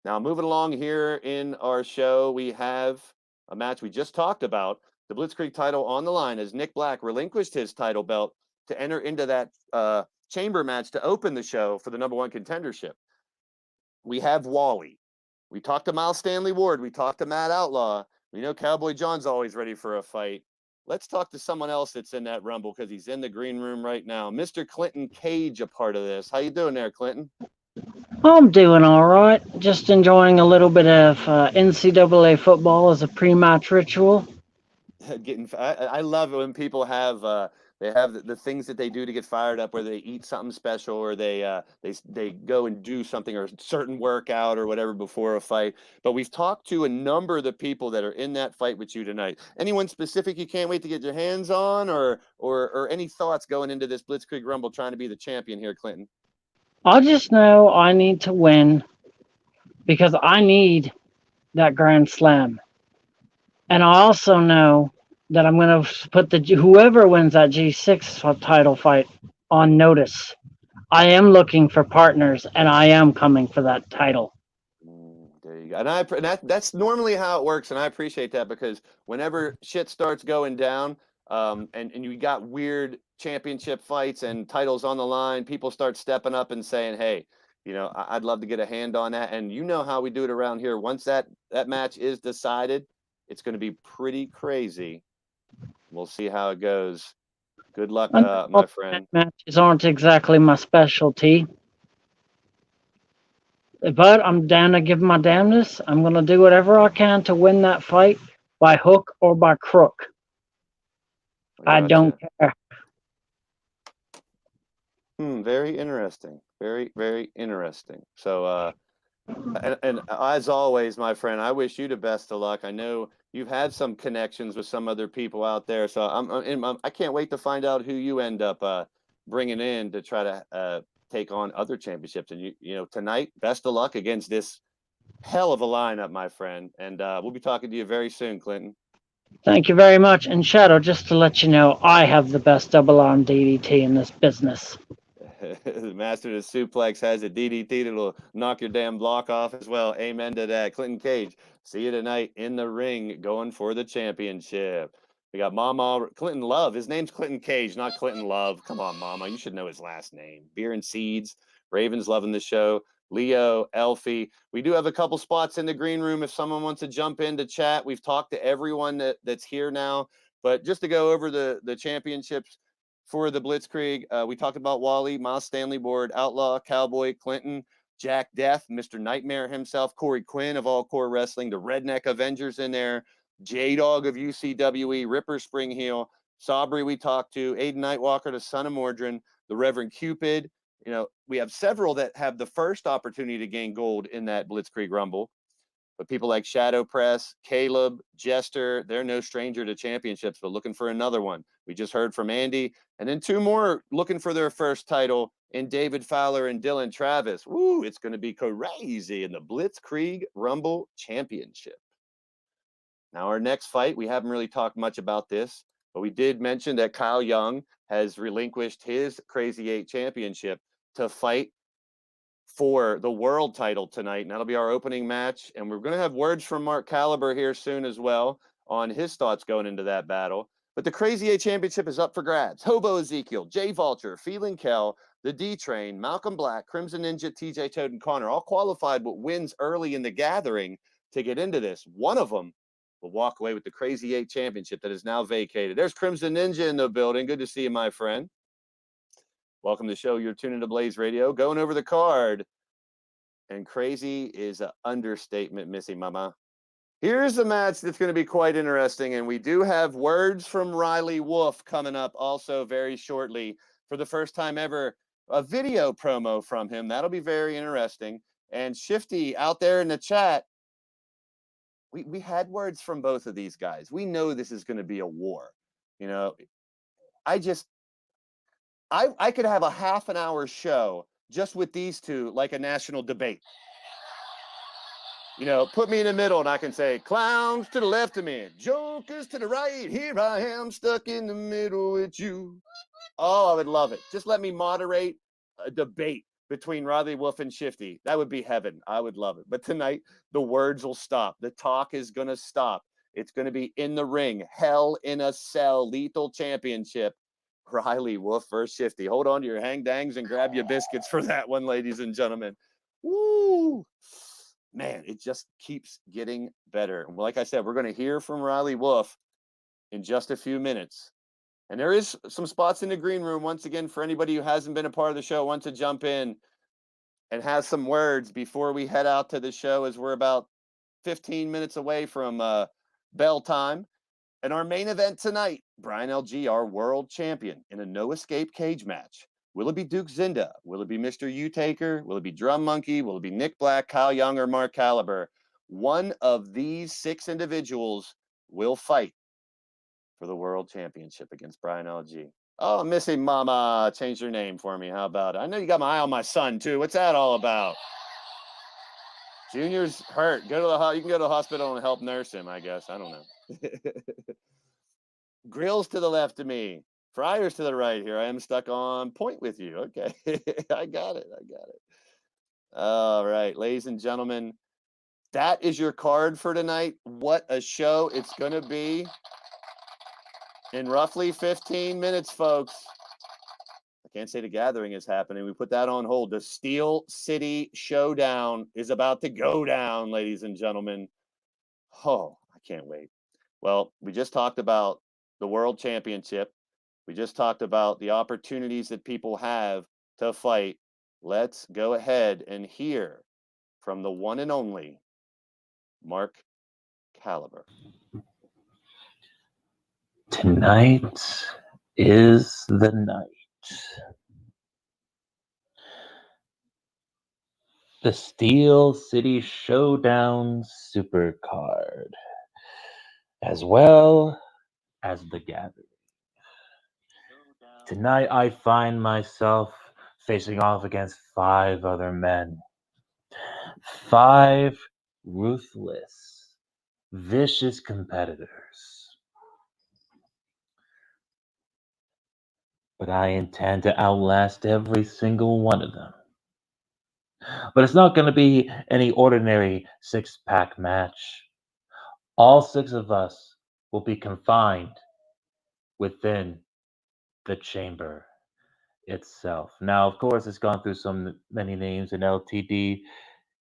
Speaker 1: Now, moving along here in our show, we have a match we just talked about. The Blitzkrieg title on the line as Nick Black relinquished his title belt to enter into that chamber match to open the show for the #1 contendership. We have Wally. We talked to Miles Stanley Ward. We talked to Matt Outlaw. We know Cowboy John's always ready for a fight. Let's talk to someone else that's in that Rumble because he's in the green room right now. Mr. Clinton Cage, a part of this. How you doing there, Clinton?
Speaker 8: I'm doing all right. Just enjoying a little bit of NCAA football as a pre-match ritual.
Speaker 1: I love it when people have they have the things that they do to get fired up, where they eat something special or they go and do something or a certain workout or whatever before a fight. But we've talked to a number of the people that are in that fight with you tonight. Anyone specific you can't wait to get your hands on, or any thoughts going into this Blitzkrieg Rumble trying to be the champion here, Clinton?
Speaker 8: I just know I need to win because I need that Grand Slam. And I also know that I'm going to put whoever wins that G6 title fight on notice. I am looking for partners, and I am coming for that title.
Speaker 1: There you go. And that's normally how it works, and I appreciate that, because whenever shit starts going down, and you got weird championship fights and titles on the line, people start stepping up and saying, hey, you know, I'd love to get a hand on that. And you know how we do it around here. Once that match is decided, it's going to be pretty crazy. We'll see how it goes. Good luck, my friend.
Speaker 8: Matches aren't exactly my specialty, but I'm down to give my damnness. I'm going to do whatever I can to win that fight by hook or by crook. I don't care.
Speaker 1: Very interesting. Very, very interesting. So, and as always, my friend, I wish you the best of luck. I know you've had some connections with some other people out there, so I can't wait to find out who you end up bringing in to try to take on other championships. And you know, tonight, best of luck against this hell of a lineup, my friend. And we'll be talking to you very soon, Clinton.
Speaker 8: Thank you very much. And Shadow, just to let you know, I have the best double arm DDT in this business.
Speaker 1: The master of the suplex has a DDT that'll knock your damn block off as well. Amen to that. Clinton Cage, see you tonight in the ring going for the championship. We got Mama Clinton Love. His name's Clinton Cage, not Clinton Love. Come on, Mama. You should know his last name. Beer and Seeds. Raven's loving the show. Leo, Elfie. We do have a couple spots in the green room if someone wants to jump in to chat. We've talked to everyone that's here now. But just to go over the championships for the Blitzkrieg, we talked about Wally, Miles Stanley Board, Outlaw, Cowboy, Clinton, Jack Death, Mr. Nightmare himself, Corey Quinn of All Core Wrestling, the Redneck Avengers in there, J-Dog of UCWE, Ripper Spring Heel, Sabri we talked to, Aiden Nightwalker, the son of Mordrin, the Reverend Cupid. You know, we have several that have the first opportunity to gain gold in that Blitzkrieg Rumble. But people like Shadow Press, Caleb, Jester, they're no stranger to championships, but looking for another one. We just heard from Andy. And then two more looking for their first title in David Fowler and Dylan Travis. Woo, it's going to be crazy in the Blitzkrieg Rumble Championship. Now, our next fight, we haven't really talked much about this, but we did mention that Kyle Young has relinquished his Crazy 8 championship to fight for the world title tonight, and that'll be our opening match. And we're going to have words from Mark Caliber here soon as well on his thoughts going into that battle. But the Crazy 8 championship is up for grabs. Hobo Ezekiel, Jay Vulture, Feeling Kel, the D-Train, Malcolm Black, Crimson Ninja, TJ Toad, and Connor all qualified with wins early in the gathering to get into this. One of them will walk away with the Crazy 8 championship that is now vacated. There's Crimson Ninja in the building. Good to see you, my friend. Welcome to the show. You're tuning to Blaze Radio. Going over the card. And crazy is an understatement, Missy Mama. Here's a match that's going to be quite interesting. And we do have words from Riley Wolf coming up also very shortly. For the first time ever, a video promo from him. That'll be very interesting. And Shifty out there in the chat, we had words from both of these guys. We know this is going to be a war. You know, I could have a half an hour show just with these two, like a national debate. You know, put me in the middle and I can say, clowns to the left of me, jokers to the right. Here I am stuck in the middle with you. Oh, I would love it. Just let me moderate a debate between Riley Wolf and Shifty. That would be heaven. I would love it. But tonight, the words will stop. The talk is going to stop. It's going to be in the ring. Hell in a Cell Lethal Championship. Riley Wolf versus Shifty. Hold on to your hang-dangs and grab your biscuits for that one, ladies and gentlemen. Woo! Man, it just keeps getting better. And like I said, we're going to hear from Riley Wolf in just a few minutes. And there is some spots in the green room, once again, for anybody who hasn't been a part of the show, wants to jump in and has some words before we head out to the show, as we're about 15 minutes away from bell time. And our main event tonight, Brian LG, our world champion, in a no-escape cage match. Will it be Duke Zinda? Will it be Mr. U-Taker? Will it be Drum Monkey? Will it be Nick Black, Kyle Young, or Mark Caliber? One of these 6 individuals will fight for the world championship against Brian LG. Oh, Missy Mama changed her name for me. How about it? I know you got my eye on my son, too. What's that all about? Junior's hurt. You can go to the hospital and help nurse him, I guess. I don't know. Grills to the left of me. Fryers to the right here. I am stuck on point with you. Okay. I got it. All right, ladies and gentlemen, that is your card for tonight. What a show it's going to be in roughly 15 minutes, folks. I Can't say the gathering is happening. We put that on hold. The Steel City Showdown is about to go down, ladies and gentlemen. Oh, I can't wait. Well, we just talked about the World Championship. We just talked about the opportunities that people have to fight. Let's go ahead and hear from the one and only Mark Caliber.
Speaker 9: Tonight is the night. The Steel City Showdown Supercard, as well as the Gathering. Tonight I find myself facing off against 5 other men. 5 ruthless, vicious competitors. But I intend to outlast every single one of them. But it's not going to be any ordinary 6-pack match. All 6 of us will be confined within the chamber itself. Now, of course, it's gone through so many names in LTD.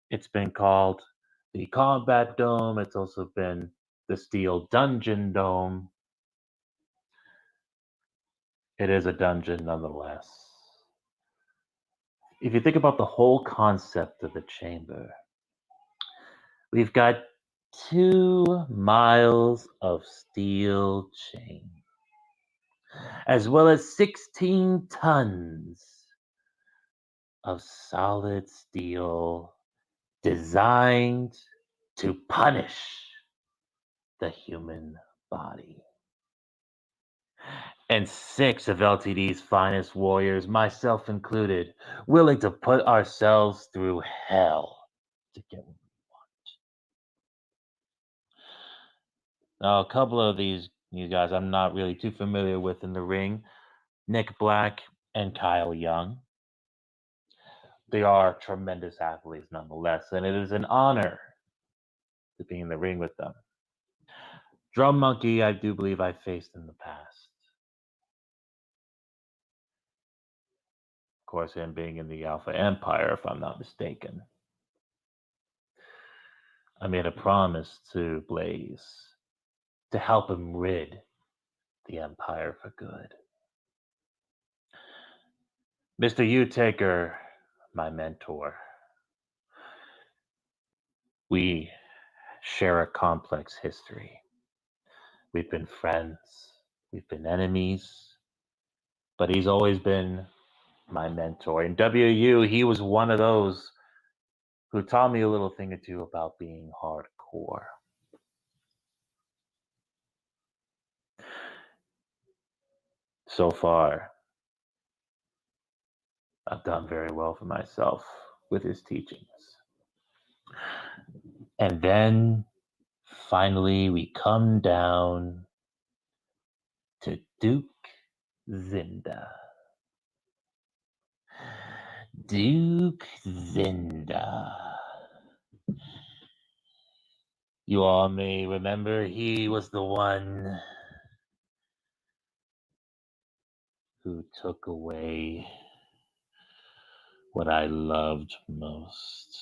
Speaker 9: It's been called the Combat Dome. It's also been the Steel Dungeon Dome. It is a dungeon nonetheless. If you think about the whole concept of the chamber, we've got 2 miles of steel chain, as well as 16 tons of solid steel designed to punish the human body. And 6 of LTD's finest warriors, myself included, willing to put ourselves through hell to get what we want. Now, a couple of these guys I'm not really too familiar with in the ring. Nick Black and Kyle Young. They are tremendous athletes nonetheless, and it is an honor to be in the ring with them. Drum Monkey, I do believe I faced in the past. Of course, him being in the Alpha Empire, if I'm not mistaken. I made a promise to Blaise to help him rid the Empire for good. Mr. Utaker, my mentor, we share a complex history. We've been friends, we've been enemies, but he's always been my mentor. In WU, he was one of those who taught me a little thing or two about being hardcore. So far, I've done very well for myself with his teachings. And then finally we come down to Duke Zinda. Duke Zinda. You all may remember he was the one who took away what I loved most.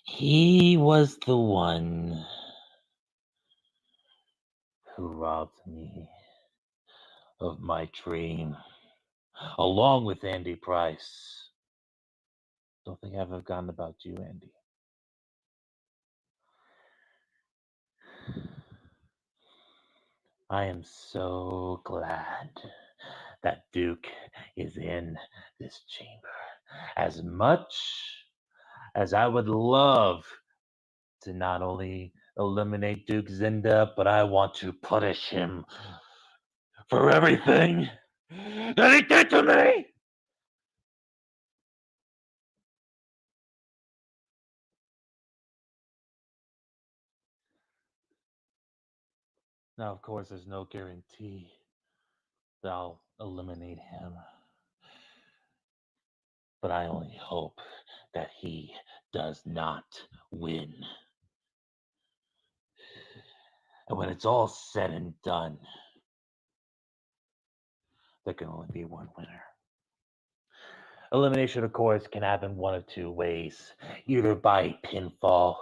Speaker 9: He was the one who robbed me of my dream, along with Andy Price. Don't think I've forgotten about you, Andy. I am so glad that Duke is in this chamber. As much as I would love to not only eliminate Duke Zinda, but I want to punish him for everything that he did to me. Now, of course, there's no guarantee that I'll eliminate him. But I only hope that he does not win. And when it's all said and done, there can only be one winner. Elimination, of course, can happen one of two ways. Either by pinfall,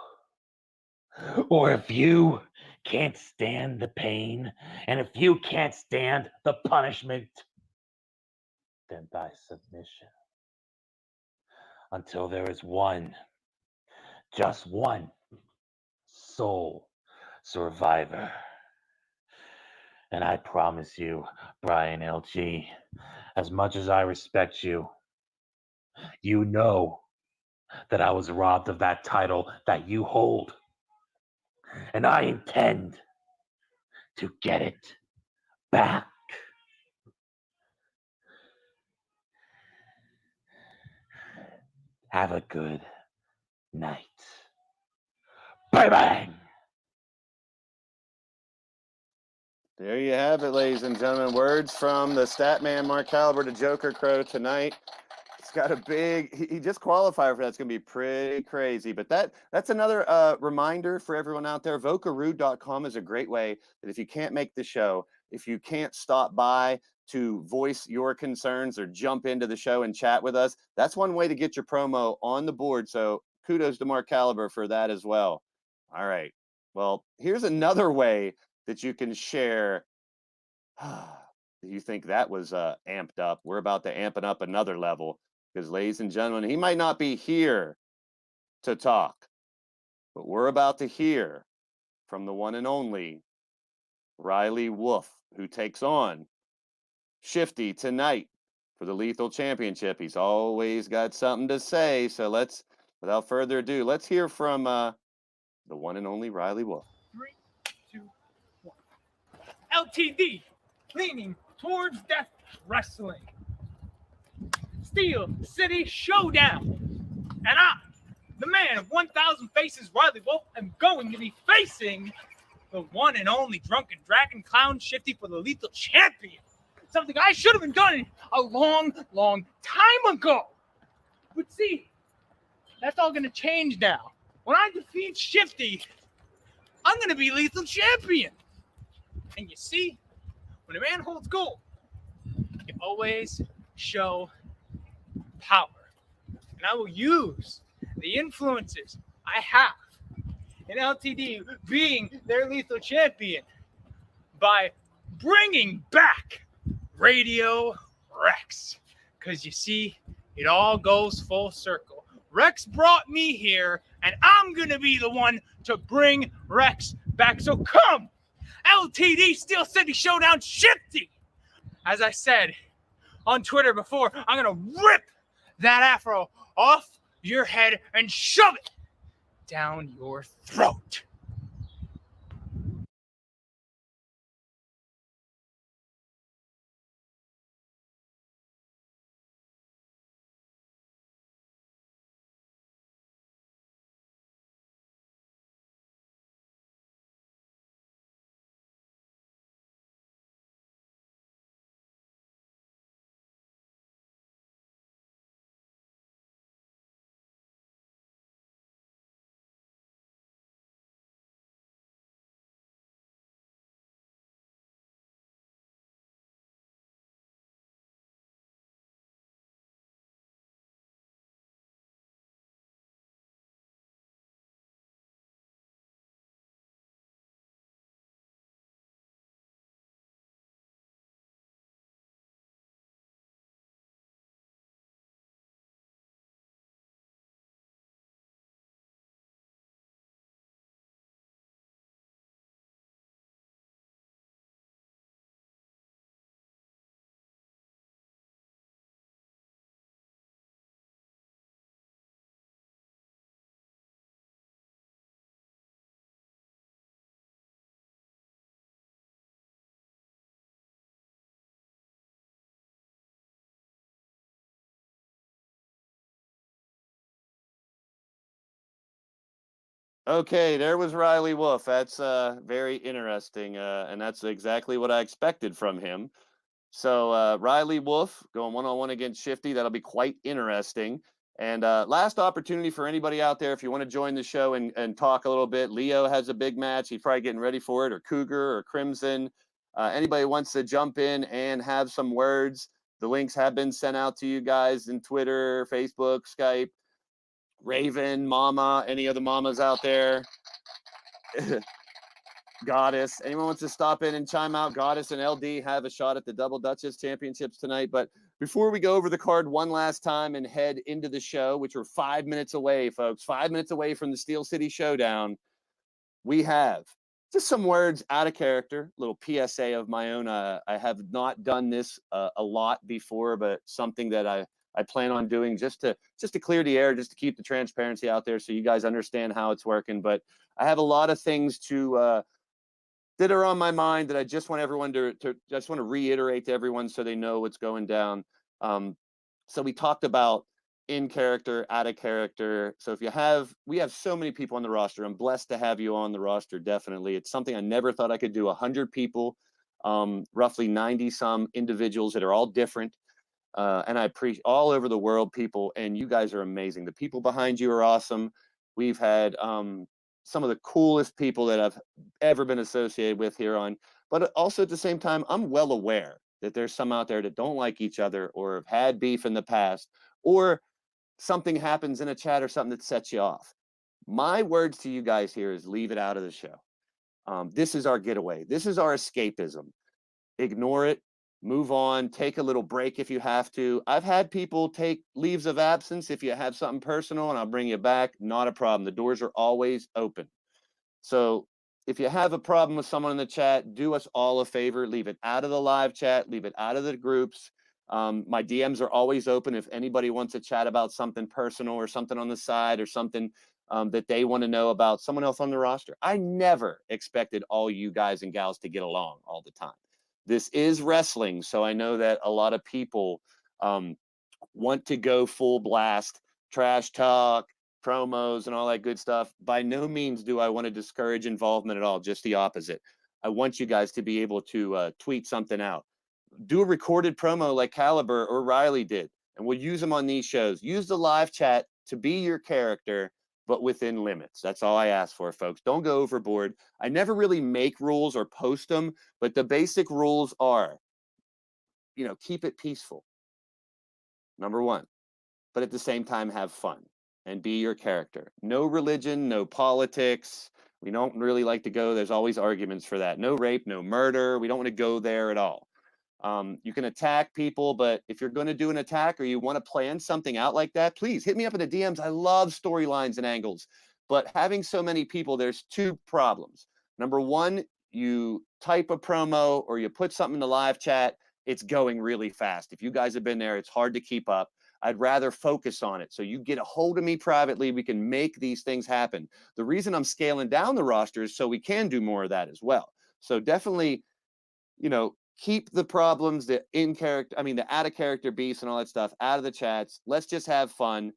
Speaker 9: or if you can't stand the pain, and if you can't stand the punishment, then by submission. Until there is one, just one, sole survivor. And I promise you, Brian LG, as much as I respect you, you know that I was robbed of that title that you hold. And I intend to get it back. Have a good night. Bye bye.
Speaker 1: There you have it, ladies and gentlemen. Words from the Statman Mark Caliber to Joker Crow tonight. It's got a big, he just qualified for that. It's going to be pretty crazy. But that's another reminder for everyone out there. Vocaroo.com is a great way that if you can't make the show, if you can't stop by to voice your concerns or jump into the show and chat with us, that's one way to get your promo on the board. So kudos to Mark Caliber for that as well. All right. Well, here's another way that you can share. You think that was amped up? We're about to amp it up another level because, ladies and gentlemen, he might not be here to talk, but we're about to hear from the one and only Riley Wolf, who takes on Shifty tonight for the Lethal Championship. He's always got something to say. So let's, without further ado, let's hear from the one and only Riley Wolf.
Speaker 10: 3, 2, 1. LTD, leaning towards death wrestling. Steel City Showdown. And I, the man of 1,000 faces, Riley Wolf, am going to be facing the one and only Drunken Dragon Clown Shifty for the Lethal Champion. Something I should have been done a long, long time ago. But see, that's all going to change now. When I defeat Shifty, I'm going to be Lethal Champion. And you see, when a man holds gold, you always show power. And I will use the influences I have in LTD being their Lethal Champion by bringing back Radio Rex. Because you see, it all goes full circle. Rex brought me here, and I'm going to be the one to bring Rex back. So come, LTD Steel City Showdown Shifty. As I said on Twitter before, I'm going to rip that afro off your head and shove it down your throat.
Speaker 1: Okay, there was Riley Wolf. That's very interesting, and that's exactly what I expected from him. So Riley Wolf going one-on-one against Shifty. That'll be quite interesting. And last opportunity for anybody out there, if you want to join the show and talk a little bit. Leo has a big match. He's probably getting ready for it, or Cougar or Crimson. Anybody wants to jump in and have some words, the links have been sent out to you guys in Twitter, Facebook, Skype. Raven, Mama, any other mamas out there? Goddess, anyone wants to stop in and chime out? Goddess and LD have a shot at the Double Duchess Championships tonight. But before we go over the card one last time and head into the show, which we're 5 minutes away, folks, 5 minutes away from the Steel City Showdown, we have just some words out of character, little PSA of my own. I have not done this a lot before, but something that I plan on doing just to clear the air, just to keep the transparency out there so you guys understand how it's working. But I have a lot of things that are on my mind that I just want everyone to just want to reiterate to everyone so they know what's going down. So we talked about in character, out of character. So if we have so many people on the roster. I'm blessed to have you on the roster. Definitely. It's something I never thought I could do. 100 people, roughly 90 some individuals that are all different. And I appreciate all over the world people, and you guys are amazing. The people behind you are awesome. We've had some of the coolest people that I've ever been associated with here on, but also at the same time, I'm well aware that there's some out there that don't like each other or have had beef in the past, or something happens in a chat or something that sets you off. My words to you guys here is leave it out of the show. This is our getaway. This is our escapism. Ignore it. Move on, take a little break if you have to. I've had people take leaves of absence if you have something personal, and I'll bring you back. Not a problem. The doors are always open. So if you have a problem with someone in the chat, do us all a favor. Leave it out of the live chat. Leave it out of the groups. My DMs are always open if anybody wants to chat about something personal or something on the side or something that they want to know about someone else on the roster. I never expected all you guys and gals to get along all the time. This is wrestling, so I know that a lot of people want to go full blast, trash talk, promos, and all that good stuff. By no means do I want to discourage involvement at all, just the opposite. I want you guys to be able to tweet something out. Do a recorded promo like Caliber or Riley did, and we'll use them on these shows. Use the live chat to be your character, but within limits. That's all I ask for, folks. Don't go overboard. I never really make rules or post them, but the basic rules are, keep it peaceful. Number one, but at the same time, have fun and be your character. No religion, no politics. We don't really like to go. There's always arguments for that. No rape, no murder. We don't want to go there at all. You can attack people, but if you're going to do an attack or you want to plan something out like that, please hit me up in the DMs. I love storylines and angles, but having so many people, there's two problems. Number one, you type a promo or you put something in the live chat, it's going really fast. If you guys have been there, it's hard to keep up. I'd rather focus on it. So you get a hold of me privately. We can make these things happen. The reason I'm scaling down the roster is so we can do more of that as well. So definitely, keep the problems, the out of character beefs and all that stuff out of the chats. Let's just have fun.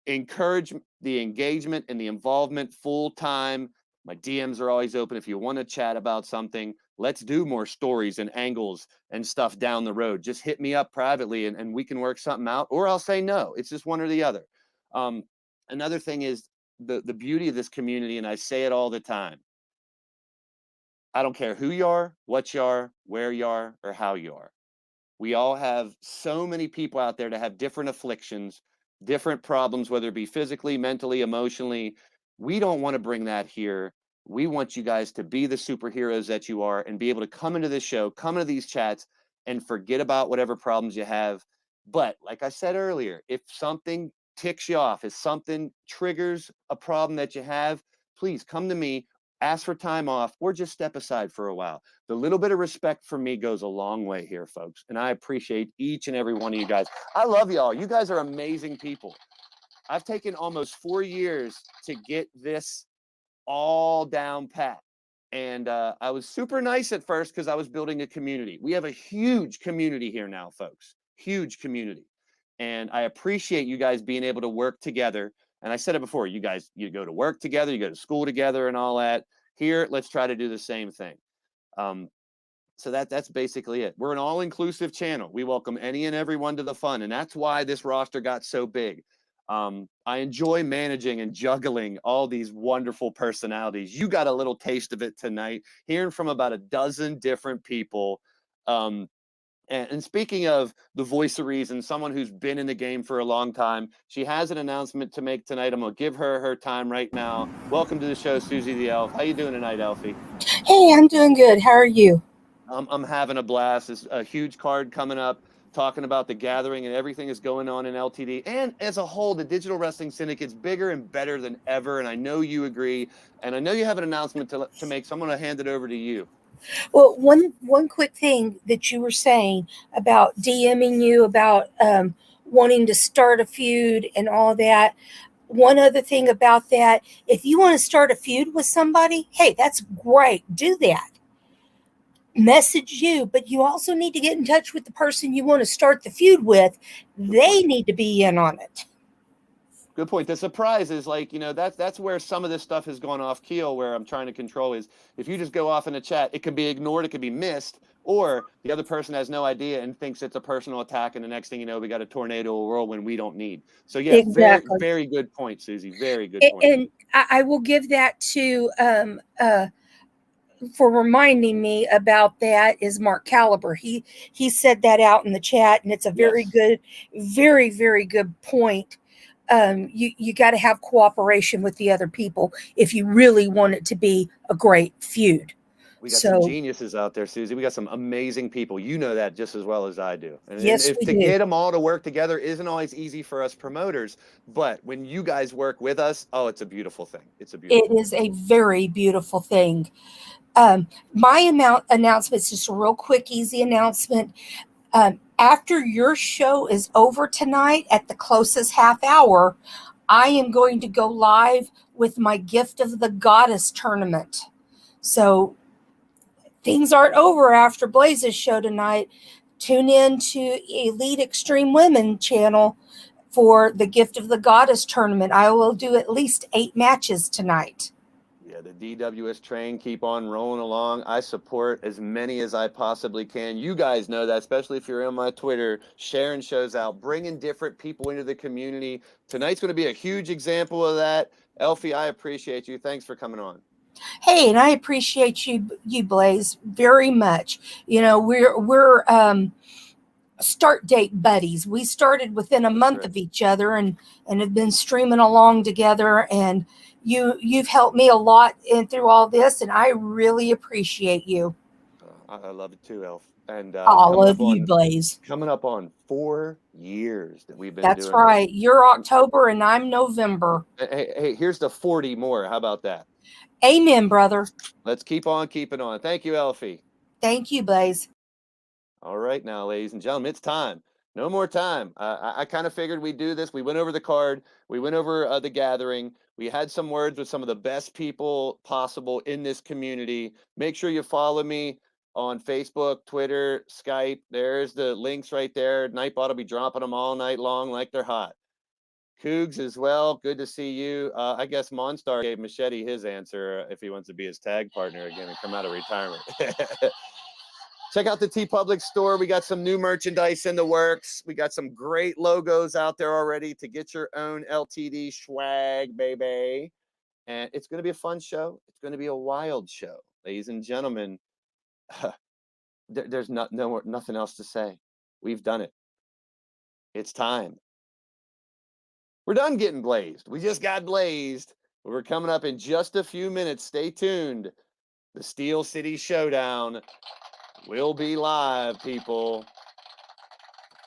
Speaker 1: Encourage the engagement and the involvement full time. My DMs are always open if you want to chat about something. Let's do more stories and angles and stuff down the road. Just hit me up privately and we can work something out, or I'll say no. It's just one or the other. Another thing is the beauty of this community, and I say it all the time. I don't care who you are, what you are, where you are, or how you are. We all have so many people out there that have different afflictions, different problems, whether it be physically, mentally, emotionally. We don't want to bring that here. We want you guys to be the superheroes that you are and be able to come into this show, come into these chats, and forget about whatever problems you have. But like I said earlier, if something ticks you off, if something triggers a problem that you have, please come to me. Ask for time off, or just step aside for a while. The little bit of respect for me goes a long way here, folks. And I appreciate each and every one of you guys. I love y'all. You guys are amazing people. I've taken almost 4 years to get this all down pat. And I was super nice at first because I was building a community. We have a huge community here now, folks. Huge community. And I appreciate you guys being able to work together. And I said it before, you guys, you go to work together, you go to school together and all that. Here, let's try to do the same thing. So that's basically it. We're an all-inclusive channel. We welcome any and everyone to the fun. And that's why this roster got so big. I enjoy managing and juggling all these wonderful personalities. You got a little taste of it tonight, hearing from about a dozen different people. And speaking of the voice of reason, someone who's been in the game for a long time, she has an announcement to make tonight. I'm going to give her time right now. Welcome to the show, Susie the Elf. How you doing tonight, Elfie?
Speaker 11: Hey, I'm doing good. How are you?
Speaker 1: I'm having a blast. There's a huge card coming up talking about the gathering and everything is going on in LTD. And as a whole, the digital wrestling syndicate's bigger and better than ever. And I know you agree. And I know you have an announcement to make, so I'm going to hand it over to you.
Speaker 11: Well, one quick thing that you were saying about DMing you about wanting to start a feud and all that. One other thing about that, if you want to start a feud with somebody, hey, that's great. Do that. Message you, but you also need to get in touch with the person you want to start the feud with. They need to be in on it.
Speaker 1: Good point. The surprise is like, that's where some of this stuff has gone off keel, where I'm trying to control is if you just go off in a chat, it can be ignored, it can be missed, or the other person has no idea and thinks it's a personal attack. And the next thing you know, we got a tornado whirlwind we don't need. So yeah,
Speaker 11: Exactly.
Speaker 1: very good point, Susie. Very good point.
Speaker 11: And I will give that to, for reminding me about that is Mark Caliber. He said that out in the chat, and it's a very good, very, very good point. You got to have cooperation with the other people if you really want it to be a great feud.
Speaker 1: We got some geniuses out there, Susie. We got some amazing people. You know that just as well as I do. And
Speaker 11: yes,
Speaker 1: if to get them all to work together isn't always easy for us promoters, but when you guys work with us, oh, it's a beautiful thing. It's a beautiful thing.
Speaker 11: It is a very beautiful thing. My announcement is just a real quick, easy announcement. After your show is over tonight at the closest half hour, I am going to go live with my Gift of the Goddess tournament. So things aren't over after Blaise's show tonight. Tune in to Elite Extreme Women channel for the Gift of the Goddess tournament. I will do at least 8 matches tonight.
Speaker 1: Yeah, the DWS train keep on rolling along. I support as many as I possibly can. You guys know that, especially if you're on my Twitter, sharing shows out, bringing different people into the community. Tonight's going to be a huge example of that. Elfie, I appreciate you. Thanks for coming on.
Speaker 11: Hey, and I appreciate you, Blaise, very much. We're start date buddies. We started within a month of each other and have been streaming along together, and you've helped me a lot through all this, and I really appreciate you.
Speaker 1: I love it too, Elf. And
Speaker 11: I love you, Blaise.
Speaker 1: Coming up on 4 years that we've been
Speaker 11: That's
Speaker 1: doing
Speaker 11: right.
Speaker 1: this.
Speaker 11: You're October and I'm November.
Speaker 1: Hey, here's the 40 more. How about that?
Speaker 11: Amen, brother.
Speaker 1: Let's keep on keeping on. Thank you, Elfie.
Speaker 11: Thank you, Blaise.
Speaker 1: All right, now, ladies and gentlemen, it's time. No more time. I kind of figured we'd do this. We went over the card. We went over the gathering. We had some words with some of the best people possible in this community. Make sure you follow me on Facebook, Twitter, Skype. There's the links right there. Nightbot will be dropping them all night long like they're hot. Cougs as well. Good to see you. I guess Monstar gave Machete his answer if he wants to be his tag partner again and come out of retirement. Check out the TeePublic store. We got some new merchandise in the works. We got some great logos out there already to get your own LTD swag, baby. And it's going to be a fun show. It's going to be a wild show. Ladies and gentlemen, there's nothing else to say. We've done it. It's time. We're done getting blazed. We just got blazed. We're coming up in just a few minutes. Stay tuned. The Steel City Showdown will be live, people.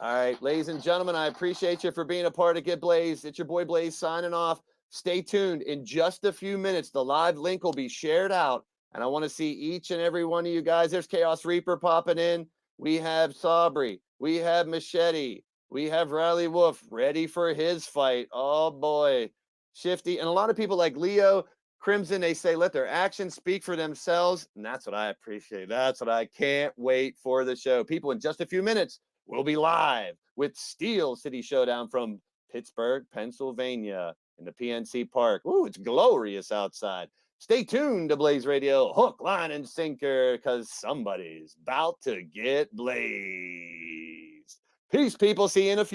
Speaker 1: All right, ladies and gentlemen, I appreciate you for being a part of Get Blazed. It's your boy Blaise signing off. Stay tuned. In just a few minutes, the live link will be shared out, and I want to see each and every one of you guys. There's Chaos Reaper popping in. We have Sabri. We have Machete. We have Riley Wolf ready for his fight. Oh, boy. Shifty. And a lot of people like Leo Crimson, they say, let their actions speak for themselves. And that's what I appreciate. That's what I can't wait for the show. People, in just a few minutes, we'll be live with Steel City Showdown from Pittsburgh, Pennsylvania in the PNC Park. Ooh, it's glorious outside. Stay tuned to Blaze Radio, hook, line, and sinker, because somebody's about to get blazed. Peace, people. See you in a few.